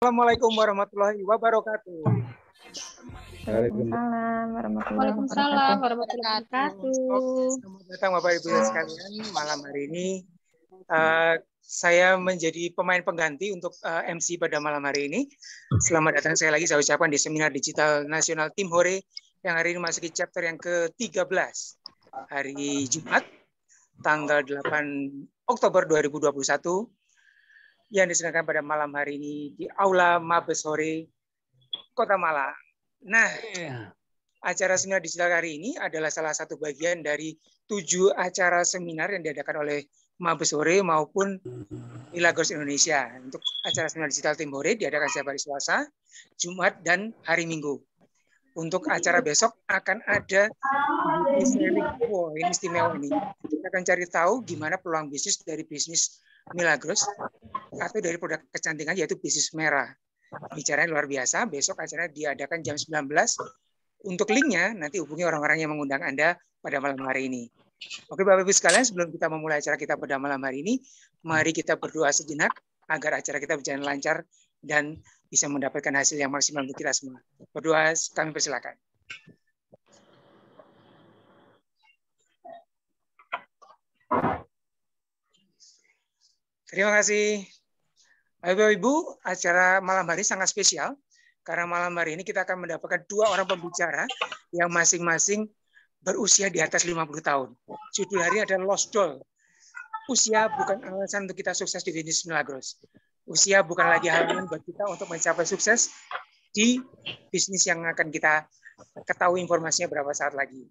Assalamualaikum warahmatullahi wabarakatuh. Waalaikumsalam warahmatullahi wabarakatuh. Selamat datang Bapak Ibu sekalian. Malam hari ini saya menjadi pemain pengganti untuk MC pada malam hari ini. Selamat datang sekali lagi saya ucapkan di Seminar Digital Nasional Tim Hore yang hari ini masuk ke chapter yang ke-13. Hari Jumat, tanggal 8 Oktober 2021. Yang diselenggarakan pada malam hari ini di Aula Mabes Hore, Kota Malang. Nah, acara seminar digital hari ini adalah salah satu bagian dari 7 acara seminar yang diadakan oleh Mabes Hore maupun Milagros Indonesia. Untuk acara seminar digital Tim Hore diadakan setiap hari Selasa, Jumat, dan hari Minggu. Untuk acara besok akan ada bisnis sharing. Wow, ini istimewa ini. Kita akan cari tahu gimana peluang bisnis dari bisnis Milagros atau dari produk kecantikan yaitu bisnis merah. Bicaranya luar biasa. Besok acara diadakan jam 19. Untuk linknya nanti hubungi orang-orang yang mengundang Anda pada malam hari ini. Oke Bapak Ibu sekalian, sebelum kita memulai acara kita pada malam hari ini, mari kita berdoa sejenak agar acara kita berjalan lancar dan bisa mendapatkan hasil yang maksimal untuk kita semua. Berdoa, kami persilakan. Terima kasih. Bapak Ibu, acara malam hari sangat spesial karena malam hari ini kita akan mendapatkan 2 orang pembicara yang masing-masing berusia di atas 50 tahun. Judul hari adalah Lost Doll. Usia bukan alasan untuk kita sukses di bisnis Milagros. Usia bukan lagi halangan buat kita untuk mencapai sukses di bisnis yang akan kita ketahui informasinya berapa saat lagi.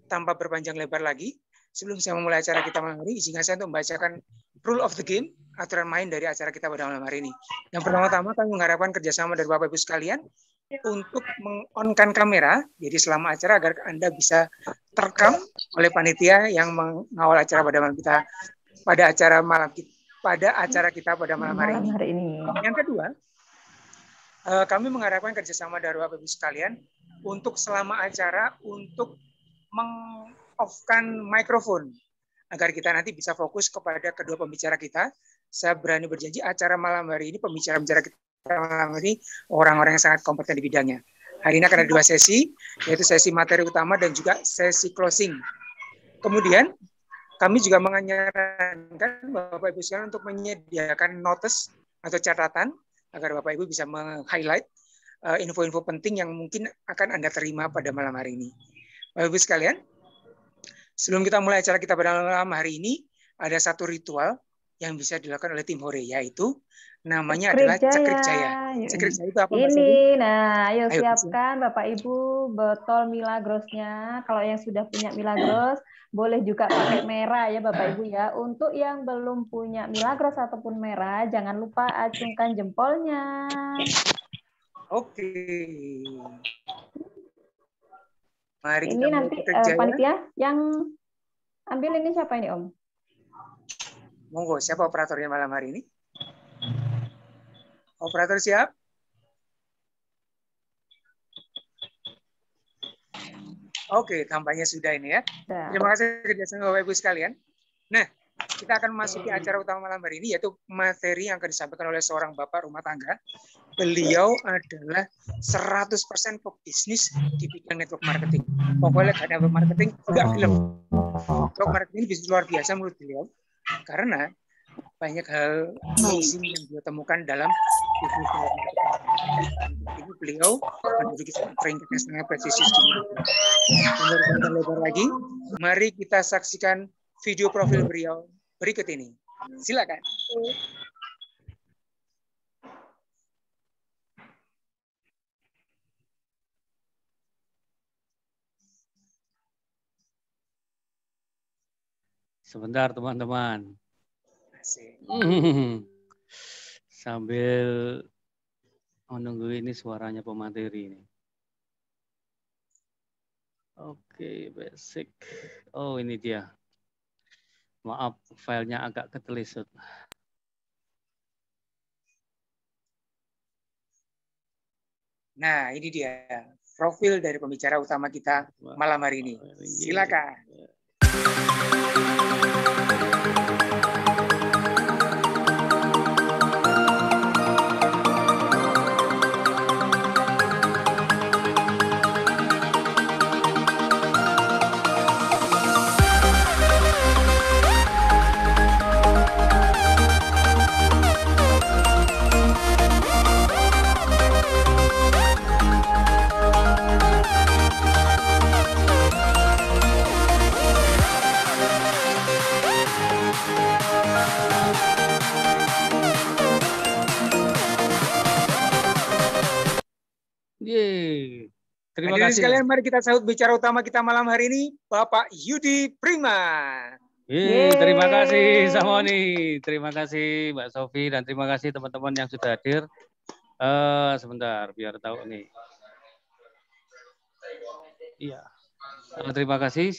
Tanpa berpanjang lebar lagi, sebelum saya memulai acara kita malam hari, izinkan saya untuk membacakan rule of the game, aturan main dari acara kita pada malam hari ini. Yang pertama-tama kami mengharapkan kerjasama dari Bapak Ibu sekalian untuk meng-on-kan kamera, jadi selama acara agar Anda bisa terekam oleh panitia yang mengawal acara pada malam kita, pada acara kita pada malam hari ini. Yang kedua, kami mengharapkan kerjasama dari Bapak Ibu sekalian untuk selama acara untuk meng-off-kan mikrofon agar kita nanti bisa fokus kepada kedua pembicara kita. Saya berani berjanji acara malam hari ini, pembicara-pembicara kita malam hari ini orang-orang yang sangat kompeten di bidangnya. Hari ini akan ada 2 sesi, yaitu sesi materi utama dan juga sesi closing. Kemudian, kami juga menyarankan Bapak Ibu sekalian untuk menyediakan notes atau catatan agar Bapak Ibu bisa meng-highlight info-info penting yang mungkin akan Anda terima pada malam hari ini. Bapak Ibu sekalian, sebelum kita mulai acara kita pada malam hari ini, ada satu ritual yang bisa dilakukan oleh tim Hore, yaitu namanya adalah Cekrik Jaya. Cekrik Jaya itu apa Mas Ibu? Nah, ayo siapkan Bapak Ibu botol Milagrosnya. Kalau yang sudah punya Milagros, boleh juga pakai merah ya Bapak Ibu ya. Untuk yang belum punya Milagros ataupun merah, jangan lupa acungkan jempolnya. Oke. Mari ini nanti panitia yang ambil ini siapa ini Om? Monggo, siapa operatornya malam hari ini? Operator siap? Oke, tampaknya sudah ini ya. Terima kasih kerjasama Bapak Ibu sekalian. Nah, kita akan memasuki acara utama malam hari ini, yaitu materi yang akan disampaikan oleh seorang bapak rumah tangga. Beliau adalah 100% pebisnis di bidang network marketing. Pokoknya gak ada network marketing, enggak film. Network marketing ini bisnis luar biasa menurut beliau, karena banyak hal amazing yang beliau temukan dalam bisnis network marketing. Ini beliau memiliki peringkat yang sangat presisius. Menurut lebar lagi, mari kita saksikan video profil beliau berikut ini. Silakan. Sebentar teman-teman. Sambil menunggu ini suaranya pemateri ini. Oke, basic. Oh, ini dia. Maaf, filenya agak ketelisut. Nah, ini dia profil dari pembicara utama kita malam hari ini. Silakan. Terima Hadirin kasih. sekalian, mari kita sambut bicara utama kita malam hari ini, Bapak Yudi Prima. Terima kasih Samoni, terima kasih Mbak Sofi, dan terima kasih teman-teman yang sudah hadir. Sebentar, biar tahu nih. Iya. Terima kasih.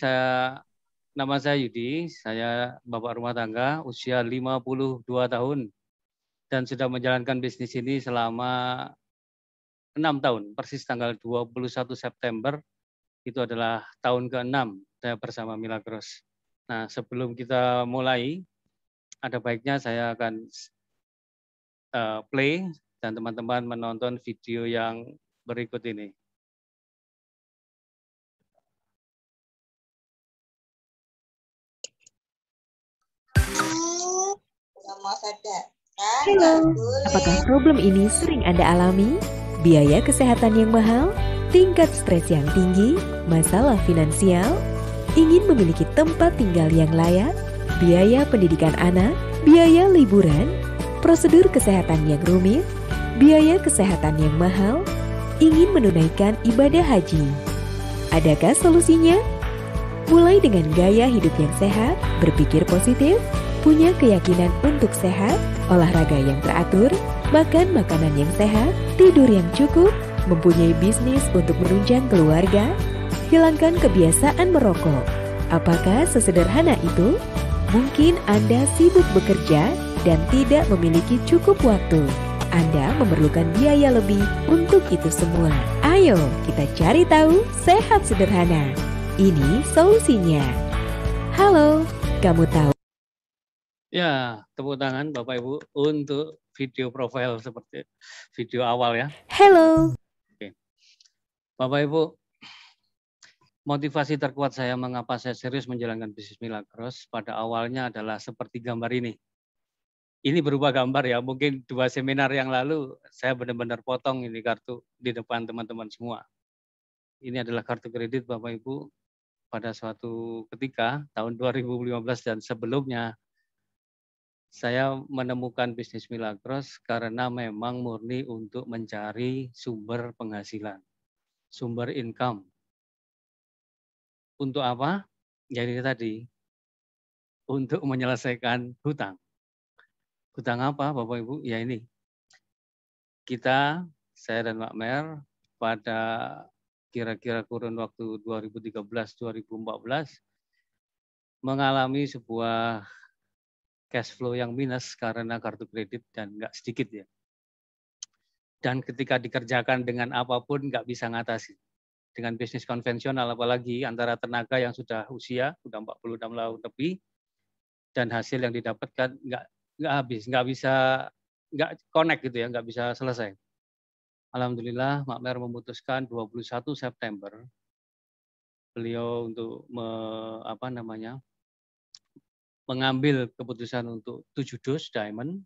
Nama saya Yudi. Saya bapak rumah tangga, usia 52 tahun dan sudah menjalankan bisnis ini selama 6 tahun. Persis tanggal 21 September itu adalah tahun ke-6 saya bersama Milagros. Nah, sebelum kita mulai, ada baiknya saya akan play dan teman-teman menonton video yang berikut ini. Halo, apakah problem ini sering Anda alami? Biaya kesehatan yang mahal, tingkat stres yang tinggi, masalah finansial, ingin memiliki tempat tinggal yang layak, biaya pendidikan anak, biaya liburan, prosedur kesehatan yang rumit, biaya kesehatan yang mahal, ingin menunaikan ibadah haji. Adakah solusinya? Mulai dengan gaya hidup yang sehat, berpikir positif, punya keyakinan untuk sehat, olahraga yang teratur, makan makanan yang sehat, tidur yang cukup, mempunyai bisnis untuk menunjang keluarga, hilangkan kebiasaan merokok. Apakah sesederhana itu? Mungkin Anda sibuk bekerja dan tidak memiliki cukup waktu. Anda memerlukan biaya lebih untuk itu semua. Ayo kita cari tahu sehat sederhana. Ini solusinya. Halo, kamu tahu? Ya, tepuk tangan Bapak Ibu untuk video profil seperti video awal ya. Halo. Oke. Bapak Ibu, motivasi terkuat saya mengapa saya serius menjalankan bisnis Milagros pada awalnya adalah seperti gambar ini. Ini berupa gambar ya, mungkin 2 seminar yang lalu saya benar-benar potong ini kartu di depan teman-teman semua. Ini adalah kartu kredit Bapak Ibu pada suatu ketika tahun 2015 dan sebelumnya saya menemukan bisnis Milagros karena memang murni untuk mencari sumber penghasilan, sumber income. Untuk apa? Jadi tadi, untuk menyelesaikan hutang. Hutang apa Bapak Ibu? Ya ini, saya dan Mbak Mer pada kira-kira kurun waktu 2013-2014 mengalami sebuah cash flow yang minus karena kartu kredit dan nggak sedikit ya. Dan ketika dikerjakan dengan apapun nggak bisa ngatasi. Dengan bisnis konvensional apalagi antara tenaga yang sudah usia, sudah 46 tahun lebih, dan hasil yang didapatkan nggak habis, nggak connect gitu ya, nggak bisa selesai. Alhamdulillah Mak Mer memutuskan 21 September beliau untuk mengambil keputusan untuk 7 dos diamond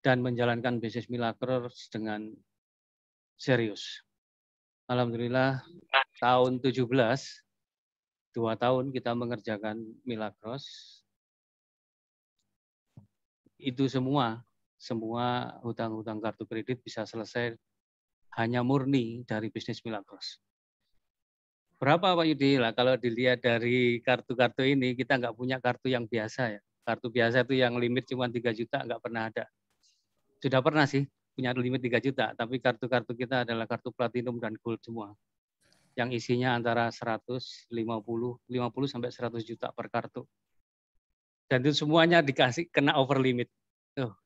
dan menjalankan bisnis Milagros dengan serius. Alhamdulillah tahun 17, 2 tahun kita mengerjakan Milagros. Itu semua hutang-hutang kartu kredit bisa selesai hanya murni dari bisnis Milagros. Berapa Pak Yudi? Lah kalau dilihat dari kartu-kartu ini, kita nggak punya kartu yang biasa ya. Kartu biasa itu yang limit cuma 3 juta, nggak pernah ada. Sudah pernah sih punya limit 3 juta, tapi kartu-kartu kita adalah kartu platinum dan gold semua. Yang isinya antara 50 sampai 100 juta per kartu. Dan itu semuanya dikasih kena over limit.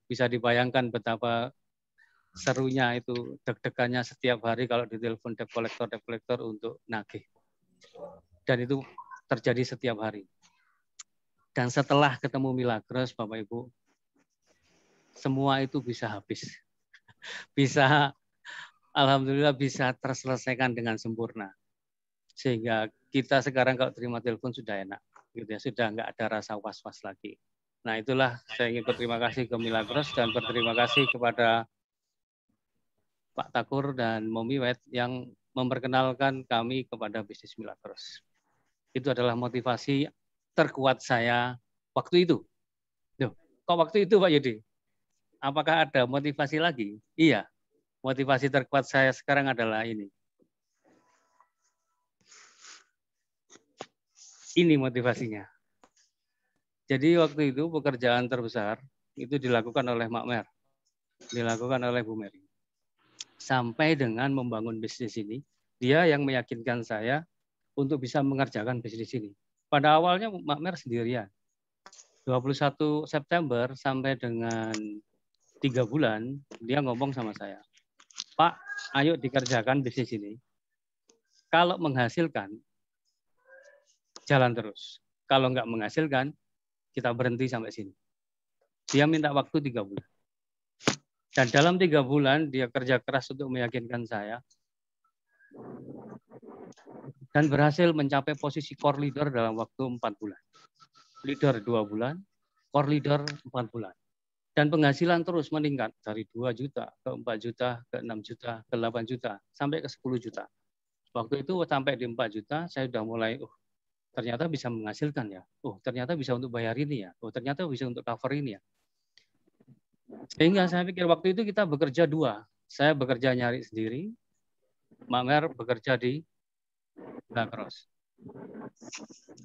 Bisa dibayangkan betapa serunya itu, deg-degannya setiap hari kalau ditelepon debt collector untuk nagih. Dan itu terjadi setiap hari. Dan setelah ketemu Milagros, Bapak Ibu, semua itu bisa habis. Alhamdulillah bisa terselesaikan dengan sempurna. Sehingga kita sekarang kalau terima telepon sudah enak. Gitu ya, sudah nggak ada rasa was-was lagi. Nah itulah saya ingin berterima kasih ke Milagros dan berterima kasih kepada Pak Takur dan Momi Wet yang memperkenalkan kami kepada bisnis Milagros. Itu adalah motivasi terkuat saya waktu itu. Kok waktu itu Pak Yudi? Apakah ada motivasi lagi? Iya, motivasi terkuat saya sekarang adalah ini. Ini motivasinya. Jadi waktu itu pekerjaan terbesar itu dilakukan oleh Mak Mer, dilakukan oleh Bu Mary. Sampai dengan membangun bisnis ini, dia yang meyakinkan saya untuk bisa mengerjakan bisnis ini. Pada awalnya Mak Mer sendirian. 21 September sampai dengan 3 bulan, dia ngomong sama saya, Pak, ayo dikerjakan bisnis ini. Kalau menghasilkan, jalan terus. Kalau nggak menghasilkan, kita berhenti sampai sini. Dia minta waktu 3 bulan. Dan dalam 3 bulan, dia kerja keras untuk meyakinkan saya. Dan berhasil mencapai posisi core leader dalam waktu 4 bulan. Leader 2 bulan, core leader 4 bulan. Dan penghasilan terus meningkat dari 2 juta ke 4 juta, ke 6 juta, ke 8 juta, sampai ke 10 juta. Waktu itu sampai di 4 juta, saya sudah mulai, ternyata bisa menghasilkan ya. Ternyata bisa untuk bayar ini ya. Ternyata bisa untuk cover ini ya. Sehingga saya pikir waktu itu kita bekerja 2. Saya bekerja nyari sendiri, Mak Mer bekerja di Milagros.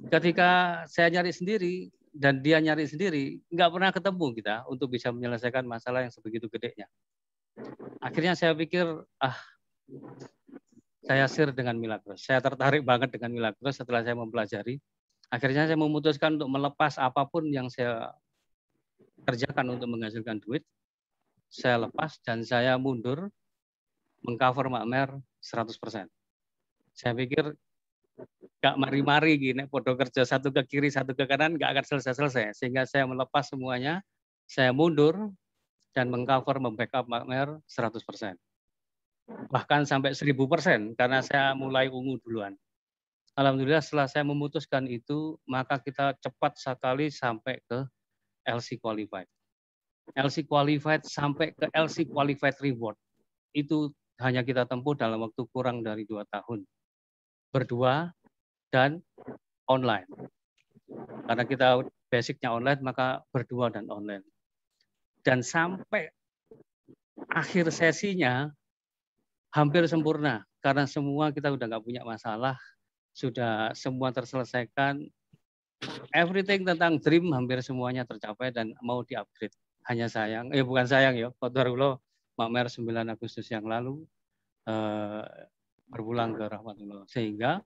Ketika saya nyari sendiri dan dia nyari sendiri, nggak pernah ketemu kita untuk bisa menyelesaikan masalah yang sebegitu gedenya. Akhirnya saya pikir, saya share dengan Milagros. Saya tertarik banget dengan Milagros setelah saya mempelajari. Akhirnya saya memutuskan untuk melepas apapun yang saya kerjakan untuk menghasilkan duit. Saya lepas dan saya mundur mengcover Mak Mer 100%. Saya pikir gak mari-mari gini, podo kerja satu ke kiri, satu ke kanan, gak akan selesai-selesai. Sehingga saya melepas semuanya, saya mundur dan mengcover, membackup Mak Mer 100%. Bahkan sampai 1000% karena saya mulai ungu duluan. Alhamdulillah setelah saya memutuskan itu, maka kita cepat sekali sampai ke LC Qualified. LC Qualified sampai ke LC Qualified Reward. Itu hanya kita tempuh dalam waktu kurang dari 2 tahun. Berdua dan online. Karena kita basicnya online, maka berdua dan online. Dan sampai akhir sesinya hampir sempurna. Karena semua kita udah nggak punya masalah, sudah semua terselesaikan. Everything tentang dream hampir semuanya tercapai dan mau di-upgrade. Hanya sayang, bukan sayang ya, qadarullah Mak Mer 9 Agustus yang lalu berpulang ke rahmatullah. Sehingga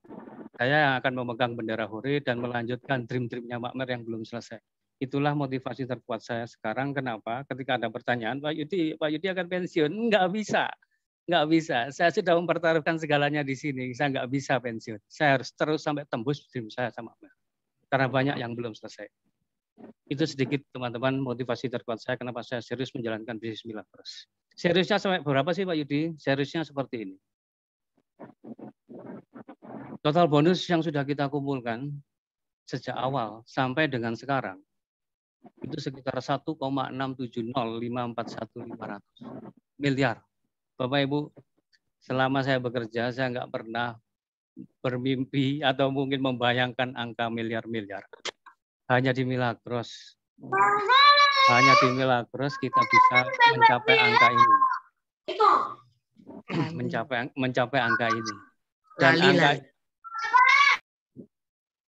saya yang akan memegang bendera Hore dan melanjutkan dream-dreamnya Mak Mer yang belum selesai. Itulah motivasi terkuat saya sekarang. Kenapa? Ketika ada pertanyaan, Pak Yudi akan pensiun? Nggak bisa. Nggak bisa. Saya sudah mempertaruhkan segalanya di sini. Saya nggak bisa pensiun. Saya harus terus sampai tembus dream saya sama Mak Mer. Karena banyak yang belum selesai. Itu sedikit teman-teman motivasi terkuat saya kenapa saya serius menjalankan bisnis Milagros. Seriusnya sampai berapa sih Pak Yudi? Seriusnya seperti ini. Total bonus yang sudah kita kumpulkan sejak awal sampai dengan sekarang itu sekitar 1,670541500 miliar. Bapak Ibu, selama saya bekerja saya nggak pernah bermimpi atau mungkin membayangkan angka miliar-miliar. Hanya di Milagros kita bisa mencapai angka ini. Mencapai angka ini.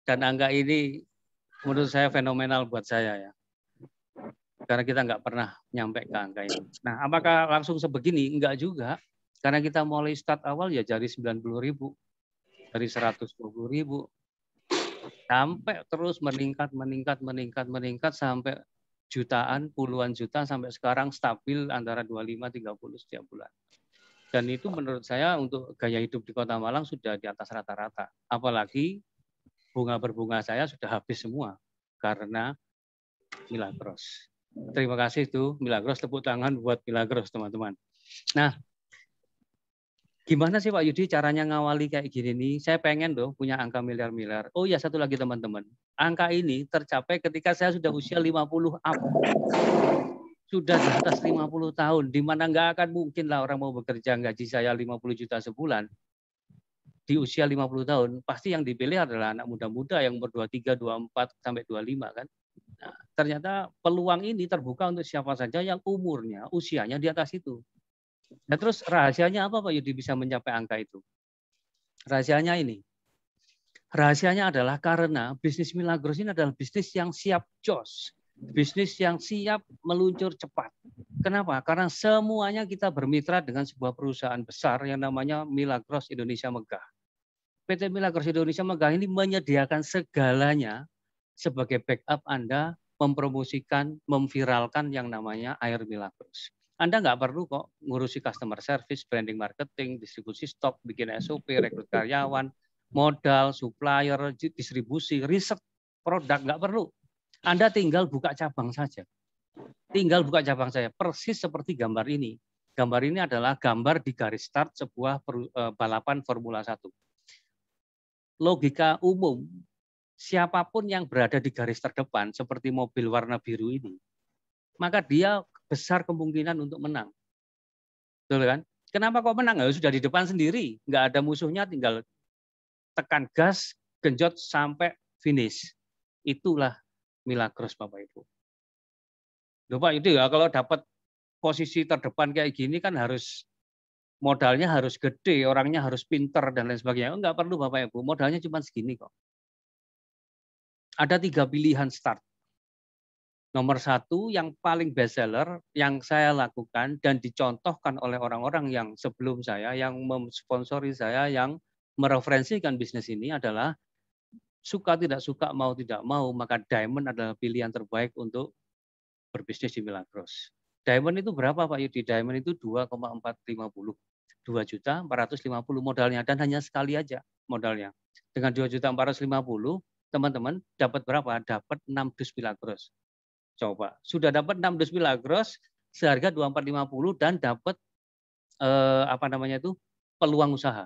Dan angka ini menurut saya fenomenal buat saya ya. Karena kita nggak pernah nyampe ke angka ini. Nah, apakah langsung sebegini? Enggak juga. Karena kita mulai start awal ya dari 90.000, dari 120.000, sampai terus meningkat sampai jutaan, puluhan juta, sampai sekarang stabil antara 25-30 setiap bulan. Dan itu menurut saya untuk gaya hidup di Kota Malang sudah di atas rata-rata. Apalagi bunga berbunga saya sudah habis semua karena Milagros. Terima kasih tuh Milagros, tepuk tangan buat Milagros teman-teman. Nah, gimana sih Pak Yudi caranya ngawali kayak gini nih? Saya pengen dong punya angka miliar-miliar. Oh ya, satu lagi teman-teman. Angka ini tercapai ketika saya sudah usia 50 up. Sudah di atas 50 tahun. Di mana nggak akan mungkin lah orang mau bekerja gaji saya 50 juta sebulan. Di usia 50 tahun, pasti yang dipilih adalah anak muda-muda yang umur 23, 24, sampai 25 kan. Nah, ternyata peluang ini terbuka untuk siapa saja yang umurnya, usianya di atas itu. Nah, terus rahasianya apa Pak Yudi bisa mencapai angka itu? Rahasianya ini. Rahasianya adalah karena bisnis Milagros ini adalah bisnis yang siap jos, bisnis yang siap meluncur cepat. Kenapa? Karena semuanya kita bermitra dengan sebuah perusahaan besar yang namanya Milagros Indonesia Megah. PT Milagros Indonesia Megah ini menyediakan segalanya sebagai backup Anda mempromosikan, memviralkan yang namanya air Milagros. Anda nggak perlu kok ngurusi customer service, branding marketing, distribusi stok, bikin SOP, rekrut karyawan, modal, supplier, distribusi, riset produk, nggak perlu. Anda tinggal buka cabang saja. Tinggal buka cabang saya, persis seperti gambar ini. Gambar ini adalah gambar di garis start sebuah balapan Formula 1. Logika umum, siapapun yang berada di garis terdepan, seperti mobil warna biru ini, maka dia besar kemungkinan untuk menang. Betul kan? Kenapa kok menang? Sudah di depan sendiri, nggak ada musuhnya, tinggal tekan gas, genjot sampai finish. Itulah Milagros, Bapak Ibu. Loh Pak, itu ya kalau dapat posisi terdepan kayak gini kan harus modalnya harus gede, orangnya harus pinter dan lain sebagainya. Enggak perlu Bapak Ibu, modalnya cuma segini kok. Ada 3 pilihan start. Nomor 1 yang paling best seller yang saya lakukan dan dicontohkan oleh orang-orang yang sebelum saya, yang mensponsori saya, yang mereferensikan bisnis ini adalah suka tidak suka, mau tidak mau, maka Diamond adalah pilihan terbaik untuk berbisnis di Milagros. Diamond itu berapa Pak Yudi? Diamond itu 2,450. 2.450 modalnya dan hanya sekali aja modalnya. Dengan 2.450 teman-teman dapat berapa? Dapat 6 dus Milagros. Coba, sudah dapat 6 dus Milagros seharga 2.450 dan dapat peluang usaha.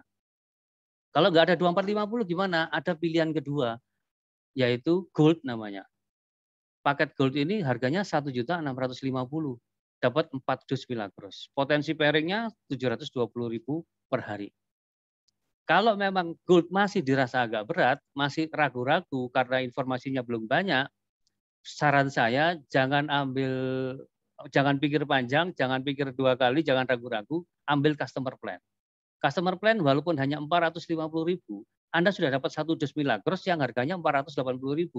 Kalau nggak ada 2.450 gimana? Ada pilihan kedua, yaitu gold namanya. Paket gold ini harganya 1.650.000, dapat 4 dus Milagros. Potensi pairingnya 720.000 per hari. Kalau memang gold masih dirasa agak berat, masih ragu-ragu karena informasinya belum banyak, saran saya jangan pikir panjang, jangan pikir 2 kali, jangan ragu-ragu, ambil customer plan. Customer plan walaupun hanya 450.000, Anda sudah dapat 1 dus Milagros yang harganya 480.000.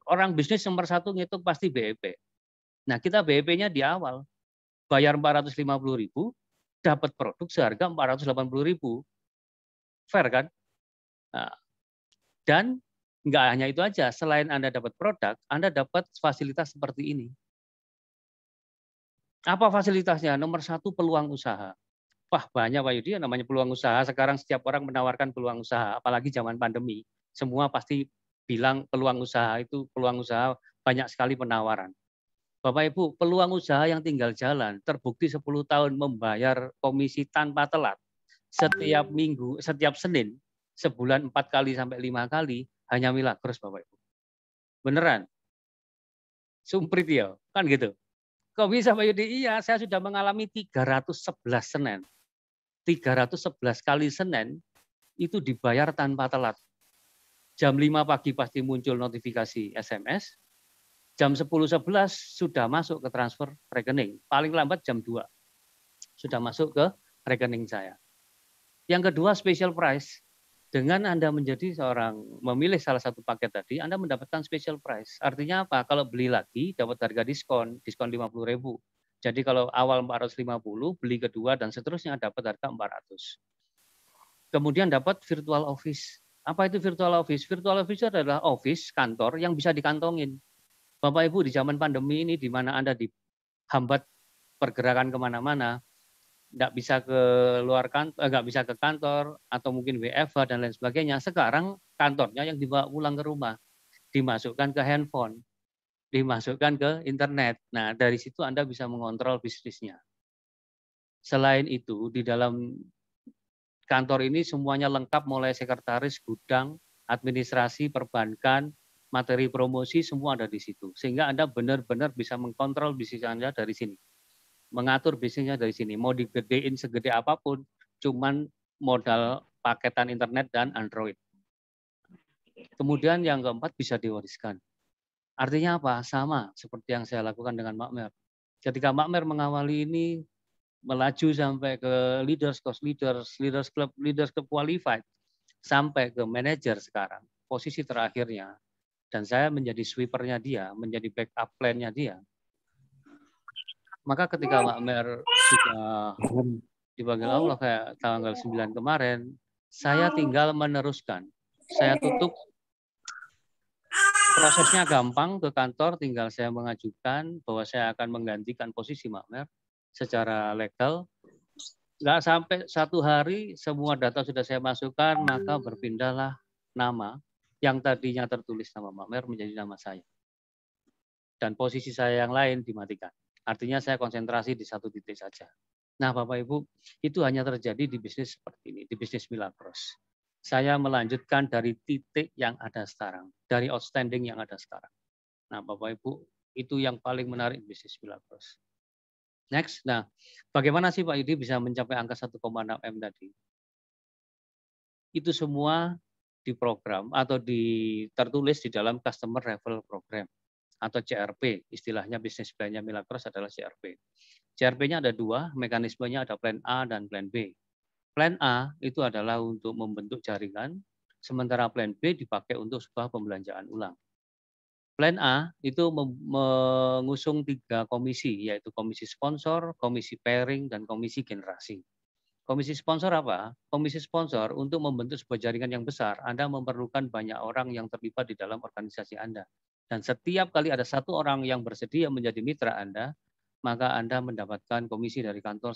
Orang bisnis nomor 1 ngitung pasti BEP. Nah, kita BEP-nya di awal. Bayar 450.000, dapat produk seharga 480.000. Fair kan? Nah, dan nggak hanya itu aja, selain Anda dapat produk, Anda dapat fasilitas seperti ini. Apa fasilitasnya? Nomor 1, peluang usaha. Wah, banyak Pak Yudi, namanya peluang usaha. Sekarang setiap orang menawarkan peluang usaha, apalagi zaman pandemi. Semua pasti bilang peluang usaha itu, peluang usaha banyak sekali penawaran. Bapak Ibu, peluang usaha yang tinggal jalan, terbukti 10 tahun membayar komisi tanpa telat. Setiap minggu, setiap Senin, sebulan 4 kali sampai 5 kali, hanya Milagros Bapak Ibu. Beneran? Sumprit ya, kan gitu. Kok bisa Pak Yudi? Iya, saya sudah mengalami 311 Senin. 311 kali Senin itu dibayar tanpa telat. Jam 5 pagi pasti muncul notifikasi SMS. Jam 10.11 sudah masuk ke transfer rekening. Paling lambat jam 2 sudah masuk ke rekening saya. Yang kedua, special price. Dengan Anda menjadi memilih salah satu paket tadi, Anda mendapatkan special price. Artinya apa? Kalau beli lagi dapat harga diskon 50.000. Jadi kalau awal 450, beli kedua dan seterusnya dapat harga 400. Kemudian dapat virtual office. Apa itu virtual office? Virtual office adalah office kantor yang bisa dikantongin. Bapak Ibu, di zaman pandemi ini di mana Anda dihambat pergerakan kemana-mana, nggak bisa ke luar kantor, nggak bisa ke kantor atau mungkin WFH dan lain sebagainya. Sekarang kantornya yang dibawa pulang ke rumah, dimasukkan ke handphone, dimasukkan ke internet. Nah, dari situ Anda bisa mengontrol bisnisnya. Selain itu, di dalam kantor ini semuanya lengkap, mulai sekretaris, gudang, administrasi, perbankan, materi promosi, semua ada di situ. Sehingga Anda benar-benar bisa mengkontrol bisnis Anda dari sini. Mengatur bisnisnya dari sini. Mau digedein segede apapun, cuman modal paketan internet dan Android. Kemudian yang keempat, bisa diwariskan. Artinya apa? Sama seperti yang saya lakukan dengan Makmer. Ketika Makmer mengawali ini, melaju sampai ke leaders, course leaders, leaders club qualified. sampai ke manajer sekarang, posisi terakhirnya, dan saya menjadi sweepernya dia, menjadi backup plan-nya dia. Maka ketika Mbak Mer sudah dipanggil Allah kayak tanggal 9 kemarin, saya tinggal meneruskan. Saya tutup, prosesnya gampang, ke kantor tinggal saya mengajukan bahwa saya akan menggantikan posisi Mbak Mer secara legal. Nggak sampai 1 hari, semua data sudah saya masukkan, maka berpindahlah nama yang tadinya tertulis nama Mbak Mer menjadi nama saya. Dan posisi saya yang lain dimatikan. Artinya saya konsentrasi di satu titik saja. Nah, Bapak Ibu, itu hanya terjadi di bisnis seperti ini, di bisnis Milagros. Saya melanjutkan dari titik yang ada sekarang, dari outstanding yang ada sekarang. Nah, Bapak Ibu, itu yang paling menarik bisnis Milagros. Next, nah, bagaimana sih Pak Yudi bisa mencapai angka 1,6 M tadi? Itu semua diprogram atau tertulis di dalam Customer Referral Program atau CRP, istilahnya bisnis plan-nya Milagros adalah CRP. CRP-nya ada 2, mekanismenya ada plan A dan plan B. Plan A itu adalah untuk membentuk jaringan, sementara plan B dipakai untuk sebuah pembelanjaan ulang. Plan A itu mengusung 3 komisi, yaitu komisi sponsor, komisi pairing, dan komisi generasi. Komisi sponsor apa? Komisi sponsor untuk membentuk sebuah jaringan yang besar, Anda memerlukan banyak orang yang terlibat di dalam organisasi Anda. Dan setiap kali ada 1 orang yang bersedia menjadi mitra Anda, maka Anda mendapatkan komisi dari kantor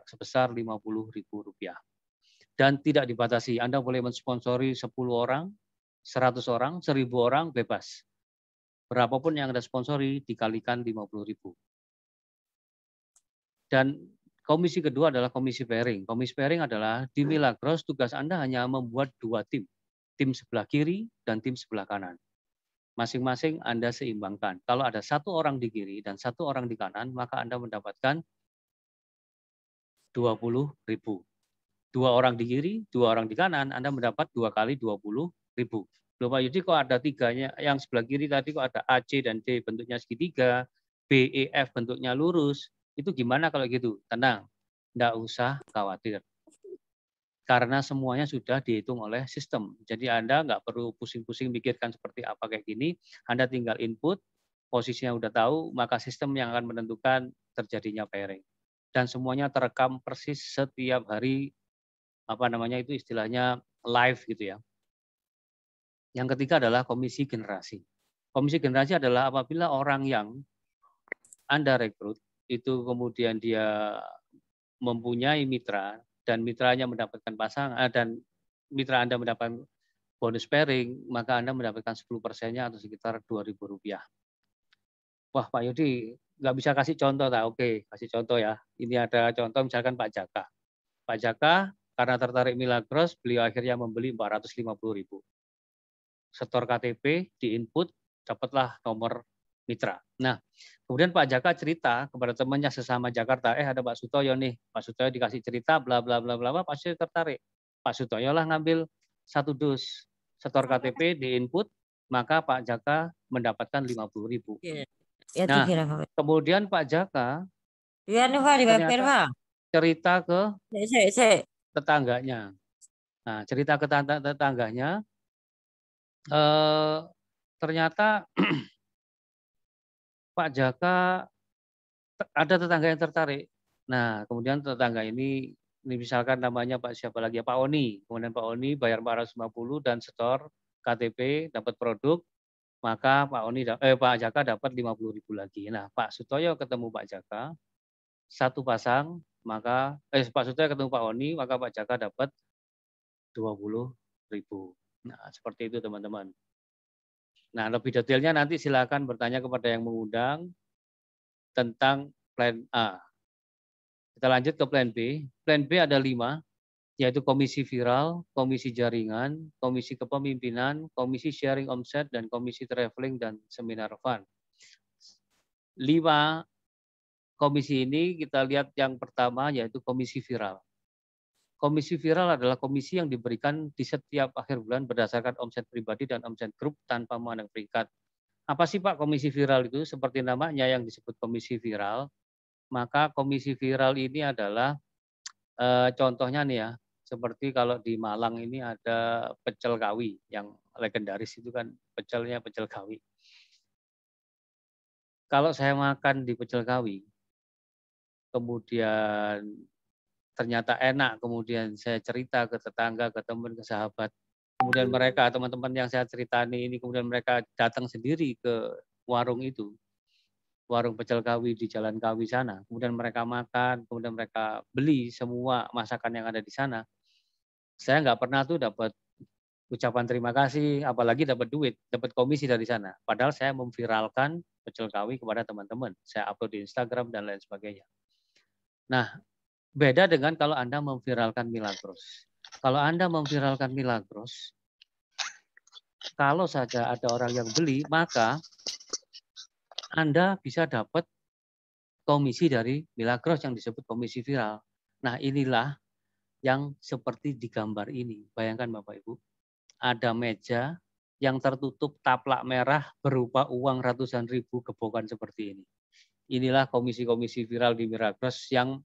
sebesar Rp50.000. Dan tidak dibatasi, Anda boleh mensponsori 10 orang, 100 orang, 1000 orang, bebas. Berapapun yang Anda sponsori dikalikan 50.000. Dan komisi kedua adalah komisi pairing. Komisi pairing adalah di Milagros tugas Anda hanya membuat 2 tim. Tim sebelah kiri dan tim sebelah kanan. Masing-masing Anda seimbangkan. Kalau ada 1 orang di kiri dan 1 orang di kanan, maka Anda mendapatkan 20.000. 2 orang di kiri, 2 orang di kanan, Anda mendapat 2 kali 20.000. Loh Pak Yudi kok ada 3-nya, yang sebelah kiri tadi kok ada A, C, dan D bentuknya segitiga, B, E, F bentuknya lurus, itu gimana kalau gitu? Tenang, enggak usah khawatir. Karena semuanya sudah dihitung oleh sistem. Jadi Anda nggak perlu pusing-pusing mikirkan seperti apa kayak gini, Anda tinggal input, posisinya udah tahu, maka sistem yang akan menentukan terjadinya pairing. Dan semuanya terekam persis setiap hari, itu istilahnya live gitu ya. Yang ketiga adalah komisi generasi. Komisi generasi adalah apabila orang yang Anda rekrut, itu kemudian dia mempunyai mitra, dan mitranya mendapatkan pasangan, dan mitra Anda mendapatkan bonus pairing, maka Anda mendapatkan 10%-nya atau sekitar Rp2.000. Wah Pak Yudi, nggak bisa kasih contoh, tak? Oke, kasih contoh ya. Ini ada contoh misalkan Pak Jaka. Pak Jaka karena tertarik Milagros, beliau akhirnya membeli 450.000. Setor KTP, di-input, dapatlah nomor mitra. Nah, kemudian Pak Jaka cerita kepada temannya sesama Jakarta, ada Pak Sutoyo nih. Pak Sutoyo dikasih cerita, bla bla bla bla, Pak Sutoyo tertarik. Pak Sutoyo lah ngambil 1 dus. Setor KTP, di-input, maka Pak Jaka mendapatkan 50.000. Nah, kemudian Pak Jaka ternyata cerita ke tetangganya. Nah, cerita ke tetangganya, ternyata Pak Jaka ada tetangga yang tertarik. Nah, kemudian tetangga ini misalkan namanya Pak siapa lagi ya, Pak Oni. Kemudian Pak Oni bayar 450 dan setor KTP, dapat produk, maka Pak Jaka dapat 50.000 lagi. Nah, Pak Sutoyo ketemu Pak Jaka, 1 pasang, maka Pak Sutoyo ketemu Pak Oni, maka Pak Jaka dapat 20.000. Nah, seperti itu teman-teman. Nah, lebih detailnya nanti silakan bertanya kepada yang mengundang tentang plan A. Kita lanjut ke plan B. Plan B ada 5, yaitu komisi viral, komisi jaringan, komisi kepemimpinan, komisi sharing omset, dan komisi traveling dan seminar fund. 5 komisi ini kita lihat yang pertama yaitu komisi viral. Komisi viral adalah komisi yang diberikan di setiap akhir bulan berdasarkan omset pribadi dan omset grup tanpa memandang peringkat. Apa sih Pak komisi viral itu? Seperti namanya yang disebut komisi viral, maka komisi viral ini adalah contohnya nih ya, Seperti kalau di Malang ini ada pecel kawi yang legendaris itu kan pecelnya pecel kawi. Kalau saya makan di pecel kawi, kemudian ternyata enak, kemudian saya cerita ke tetangga, ke teman, ke sahabat, kemudian mereka, teman-teman yang saya ceritani ini, kemudian mereka datang sendiri ke warung itu, warung pecel kawi di Jalan Kawi sana, kemudian mereka makan, kemudian mereka beli semua masakan yang ada di sana. Saya nggak pernah tuh dapat ucapan terima kasih, apalagi dapat duit, dapat komisi dari sana. Padahal saya memviralkan pecel kawi kepada teman-teman. Saya upload di Instagram dan lain sebagainya. Nah, beda dengan kalau Anda memviralkan Milagros. Kalau Anda memviralkan Milagros, kalau saja ada orang yang beli, maka Anda bisa dapat komisi dari Milagros yang disebut komisi viral. Nah, inilah yang seperti di gambar ini. Bayangkan Bapak Ibu, ada meja yang tertutup taplak merah berupa uang ratusan ribu gebokan seperti ini. Inilah komisi-komisi viral di Milagros yang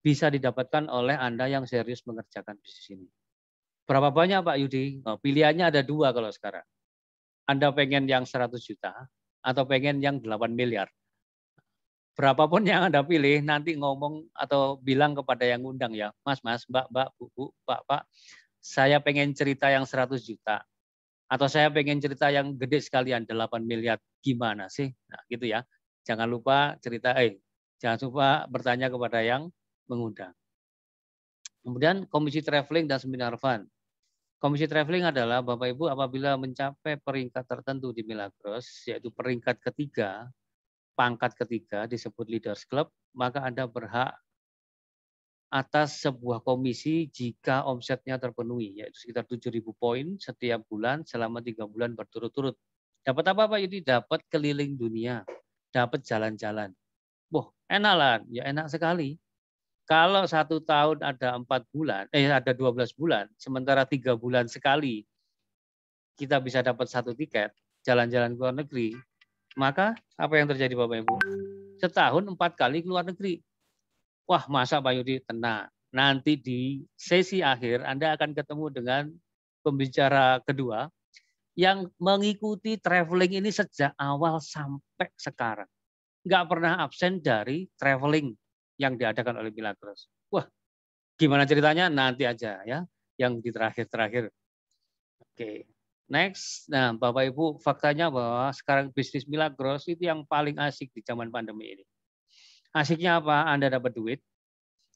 bisa didapatkan oleh Anda yang serius mengerjakan bisnis ini. Berapa banyak Pak Yudi? Oh, pilihannya ada dua kalau sekarang. Anda pengen yang 100 juta atau pengen yang 8 miliar. Berapapun yang Anda pilih, nanti ngomong atau bilang kepada yang ngundang ya, Mas, Mbak, Bu, Pak, saya pengen cerita yang 100 juta. Atau saya pengen cerita yang gede sekalian, 8 miliar. Gimana sih? Nah, gitu ya. Jangan lupa jangan lupa bertanya kepada yang mengundang. Kemudian komisi traveling dan seminar fund. Komisi traveling adalah Bapak Ibu apabila mencapai peringkat tertentu di Milagros, yaitu peringkat ketiga, pangkat ketiga disebut Leaders Club, maka Anda berhak atas sebuah komisi jika omsetnya terpenuhi, yaitu sekitar 7.000 poin setiap bulan selama 3 bulan berturut-turut. Dapat apa Pak Yudi? Dapat keliling dunia, dapat jalan-jalan. Wah, enak lah, ya enak sekali. Kalau 1 tahun ada 12 bulan, sementara 3 bulan sekali kita bisa dapat 1 tiket jalan-jalan ke luar negeri, maka apa yang terjadi Bapak Ibu? Setahun 4 kali ke luar negeri. Wah, masa Pak Yudi? Tenang. Nanti di sesi akhir Anda akan ketemu dengan pembicara kedua yang mengikuti traveling ini sejak awal sampai sekarang. Nggak pernah absen dari traveling yang diadakan oleh Milagros. Wah, gimana ceritanya? Nanti aja ya, yang di terakhir-terakhir. Oke, next. Nah, Bapak Ibu, faktanya bahwa sekarang bisnis Milagros itu yang paling asik di zaman pandemi ini. Asiknya apa? Anda dapat duit,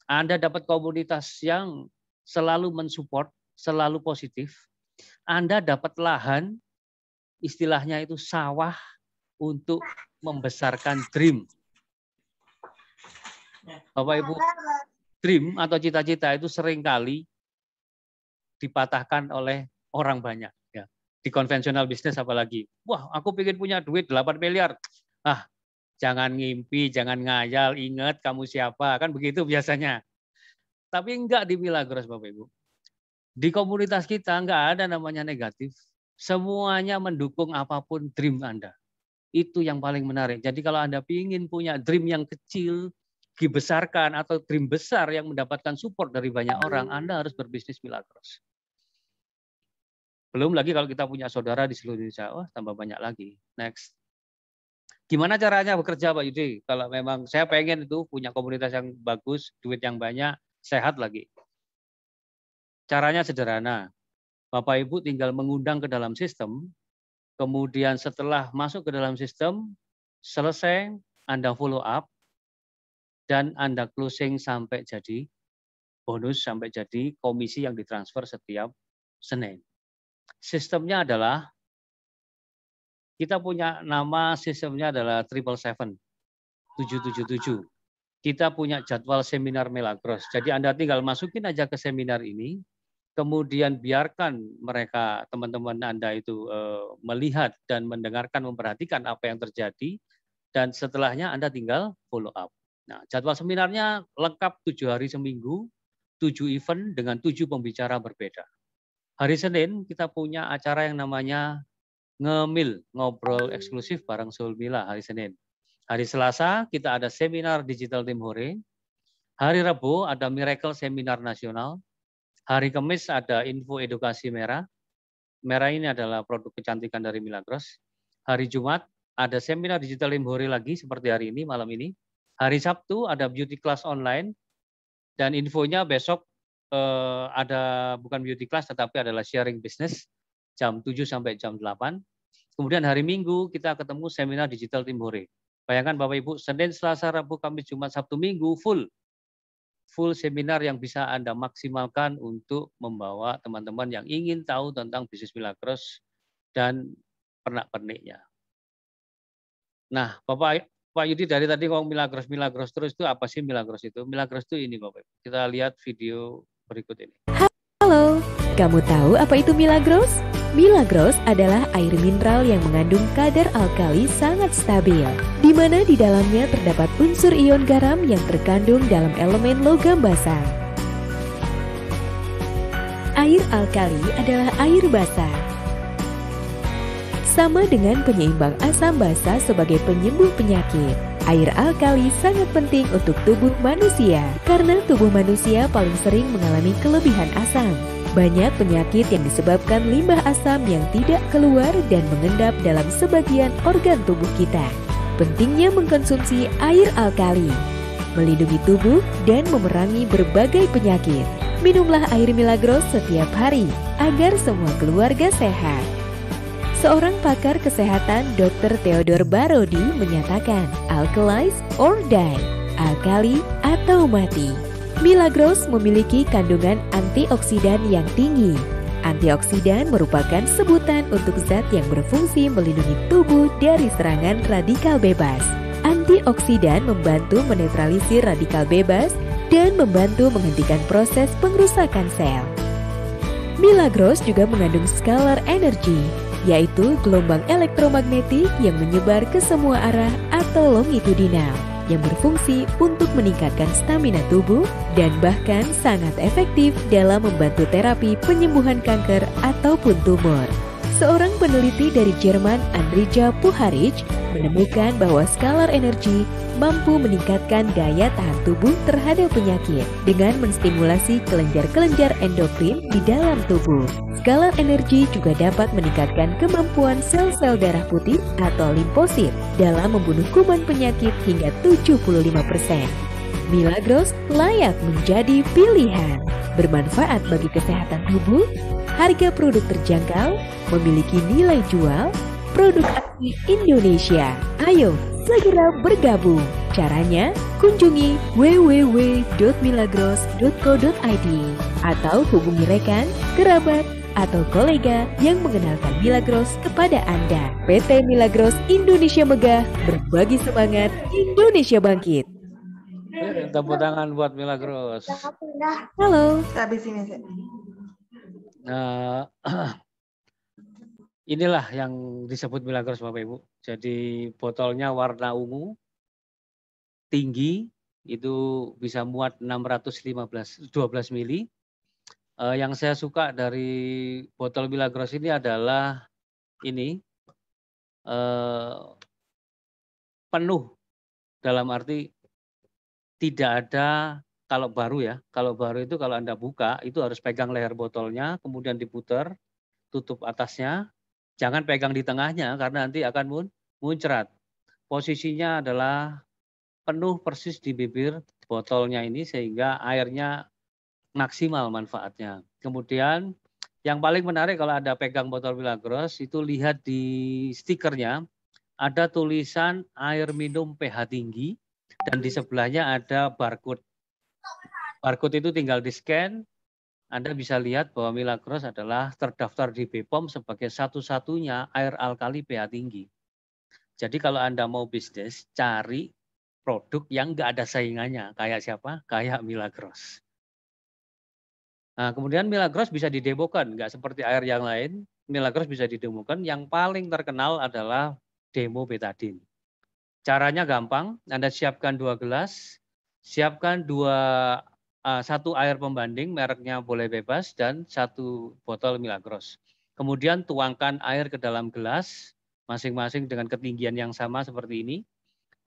Anda dapat komunitas yang selalu mensupport, selalu positif. Anda dapat lahan, istilahnya itu sawah untuk membesarkan dream. Bapak Ibu, dream atau cita-cita itu seringkali dipatahkan oleh orang banyak. Ya. Di konvensional bisnis apalagi. Wah, aku pengen punya duit 8 miliar. Ah, jangan ngimpi, jangan ngayal, ingat kamu siapa. Kan begitu biasanya. Tapi enggak di Milagros Bapak Ibu. Di komunitas kita enggak ada namanya negatif. Semuanya mendukung apapun dream Anda. Itu yang paling menarik. Jadi kalau Anda ingin punya dream yang kecil, dibesarkan, atau dream besar yang mendapatkan support dari banyak orang, Anda harus berbisnis Milagros. Belum lagi kalau kita punya saudara di seluruh Indonesia, wah tambah banyak lagi. Next. Gimana caranya bekerja Pak Yudi? Kalau memang saya pengen itu punya komunitas yang bagus, duit yang banyak, sehat lagi. Caranya sederhana. Bapak Ibu tinggal mengundang ke dalam sistem, kemudian setelah masuk ke dalam sistem, selesai Anda follow up, dan Anda closing sampai jadi bonus, sampai jadi komisi yang ditransfer setiap Senin. Sistemnya adalah kita punya nama sistemnya adalah 777. Kita punya jadwal seminar Milagros. Jadi Anda tinggal masukin aja ke seminar ini, kemudian biarkan mereka, teman-teman Anda itu melihat dan mendengarkan, memperhatikan apa yang terjadi, dan setelahnya Anda tinggal follow up. Nah, jadwal seminarnya lengkap 7 hari seminggu, 7 event dengan 7 pembicara berbeda. Hari Senin kita punya acara yang namanya Ngemil, ngobrol eksklusif bareng Soul Mila hari Senin. Hari Selasa kita ada seminar digital tim hore. Hari Rabu ada Miracle Seminar Nasional. Hari Kamis ada info edukasi merah. Merah ini adalah produk kecantikan dari Milagros. Hari Jumat ada seminar digital Limbore lagi seperti hari ini, malam ini. Hari Sabtu ada beauty class online. Dan infonya besok ada bukan beauty class tetapi adalah sharing business jam 7 sampai jam 8. Kemudian hari Minggu kita ketemu seminar digital Limbore. Bayangkan Bapak Ibu, Senin, Selasa, Rabu, Kamis, Jumat, Sabtu, Minggu full seminar yang bisa Anda maksimalkan untuk membawa teman-teman yang ingin tahu tentang bisnis Milagros dan pernak-perniknya. Nah, Pak Yudi dari tadi ngomong Milagros terus itu apa sih Milagros itu? Milagros itu ini Bapak. Kita lihat video berikut ini. Halo, kamu tahu apa itu Milagros? Milagros adalah air mineral yang mengandung kadar alkali sangat stabil, di mana di dalamnya terdapat unsur ion garam yang terkandung dalam elemen logam basah. Air alkali adalah air basah. Sama dengan penyeimbang asam basa sebagai penyembuh penyakit, air alkali sangat penting untuk tubuh manusia karena tubuh manusia paling sering mengalami kelebihan asam. Banyak penyakit yang disebabkan limbah asam yang tidak keluar dan mengendap dalam sebagian organ tubuh kita. Pentingnya mengkonsumsi air alkali, melindungi tubuh dan memerangi berbagai penyakit. Minumlah air Milagros setiap hari agar semua keluarga sehat. Seorang pakar kesehatan Dr. Theodore Barodi menyatakan, alkalize or die, alkali atau mati. Milagros memiliki kandungan antioksidan yang tinggi. Antioksidan merupakan sebutan untuk zat yang berfungsi melindungi tubuh dari serangan radikal bebas. Antioksidan membantu menetralisir radikal bebas dan membantu menghentikan proses pengrusakan sel. Milagros juga mengandung scalar energy, yaitu gelombang elektromagnetik yang menyebar ke semua arah atau longitudinal, yang berfungsi untuk meningkatkan stamina tubuh dan bahkan sangat efektif dalam membantu terapi penyembuhan kanker ataupun tumor. Seorang peneliti dari Jerman, Andrija Puharich, menemukan bahwa scalar energy mampu meningkatkan daya tahan tubuh terhadap penyakit dengan menstimulasi kelenjar-kelenjar endokrin di dalam tubuh. Scalar energy juga dapat meningkatkan kemampuan sel-sel darah putih atau limfosit dalam membunuh kuman penyakit hingga 75%. Milagros layak menjadi pilihan. Bermanfaat bagi kesehatan tubuh, harga produk terjangkau, memiliki nilai jual, produk asli Indonesia. Ayo, segera bergabung. Caranya, kunjungi www.milagros.co.id atau hubungi rekan, kerabat, atau kolega yang mengenalkan Milagros kepada Anda. PT Milagros Indonesia Megah, berbagi semangat, Indonesia bangkit. Tepuk tangan buat Milagros. Halo. Nah, inilah yang disebut Milagros Bapak Ibu. Jadi botolnya warna ungu, tinggi, itu bisa muat 12 mili. Yang saya suka dari botol Milagros ini adalah ini penuh, dalam arti tidak ada. Kalau baru ya, kalau baru itu kalau Anda buka itu harus pegang leher botolnya, kemudian diputar, tutup atasnya, jangan pegang di tengahnya karena nanti akan muncrat. Posisinya adalah penuh persis di bibir botolnya ini sehingga airnya maksimal manfaatnya. Kemudian yang paling menarik kalau Anda pegang botol Milagros itu lihat di stikernya ada tulisan air minum pH tinggi dan di sebelahnya ada barcode. Barcode itu tinggal di-scan, Anda bisa lihat bahwa Milagros adalah terdaftar di BPOM sebagai satu-satunya air alkali pH tinggi. Jadi kalau Anda mau bisnis, cari produk yang nggak ada saingannya. Kayak siapa? Kayak Milagros. Nah, kemudian Milagros bisa didemokan, nggak seperti air yang lain. Milagros bisa didemokan, yang paling terkenal adalah demo betadine. Caranya gampang, Anda siapkan 2 gelas, siapkan 1 air pembanding, mereknya boleh bebas, dan 1 botol Milagros. Kemudian tuangkan air ke dalam gelas, masing-masing dengan ketinggian yang sama seperti ini.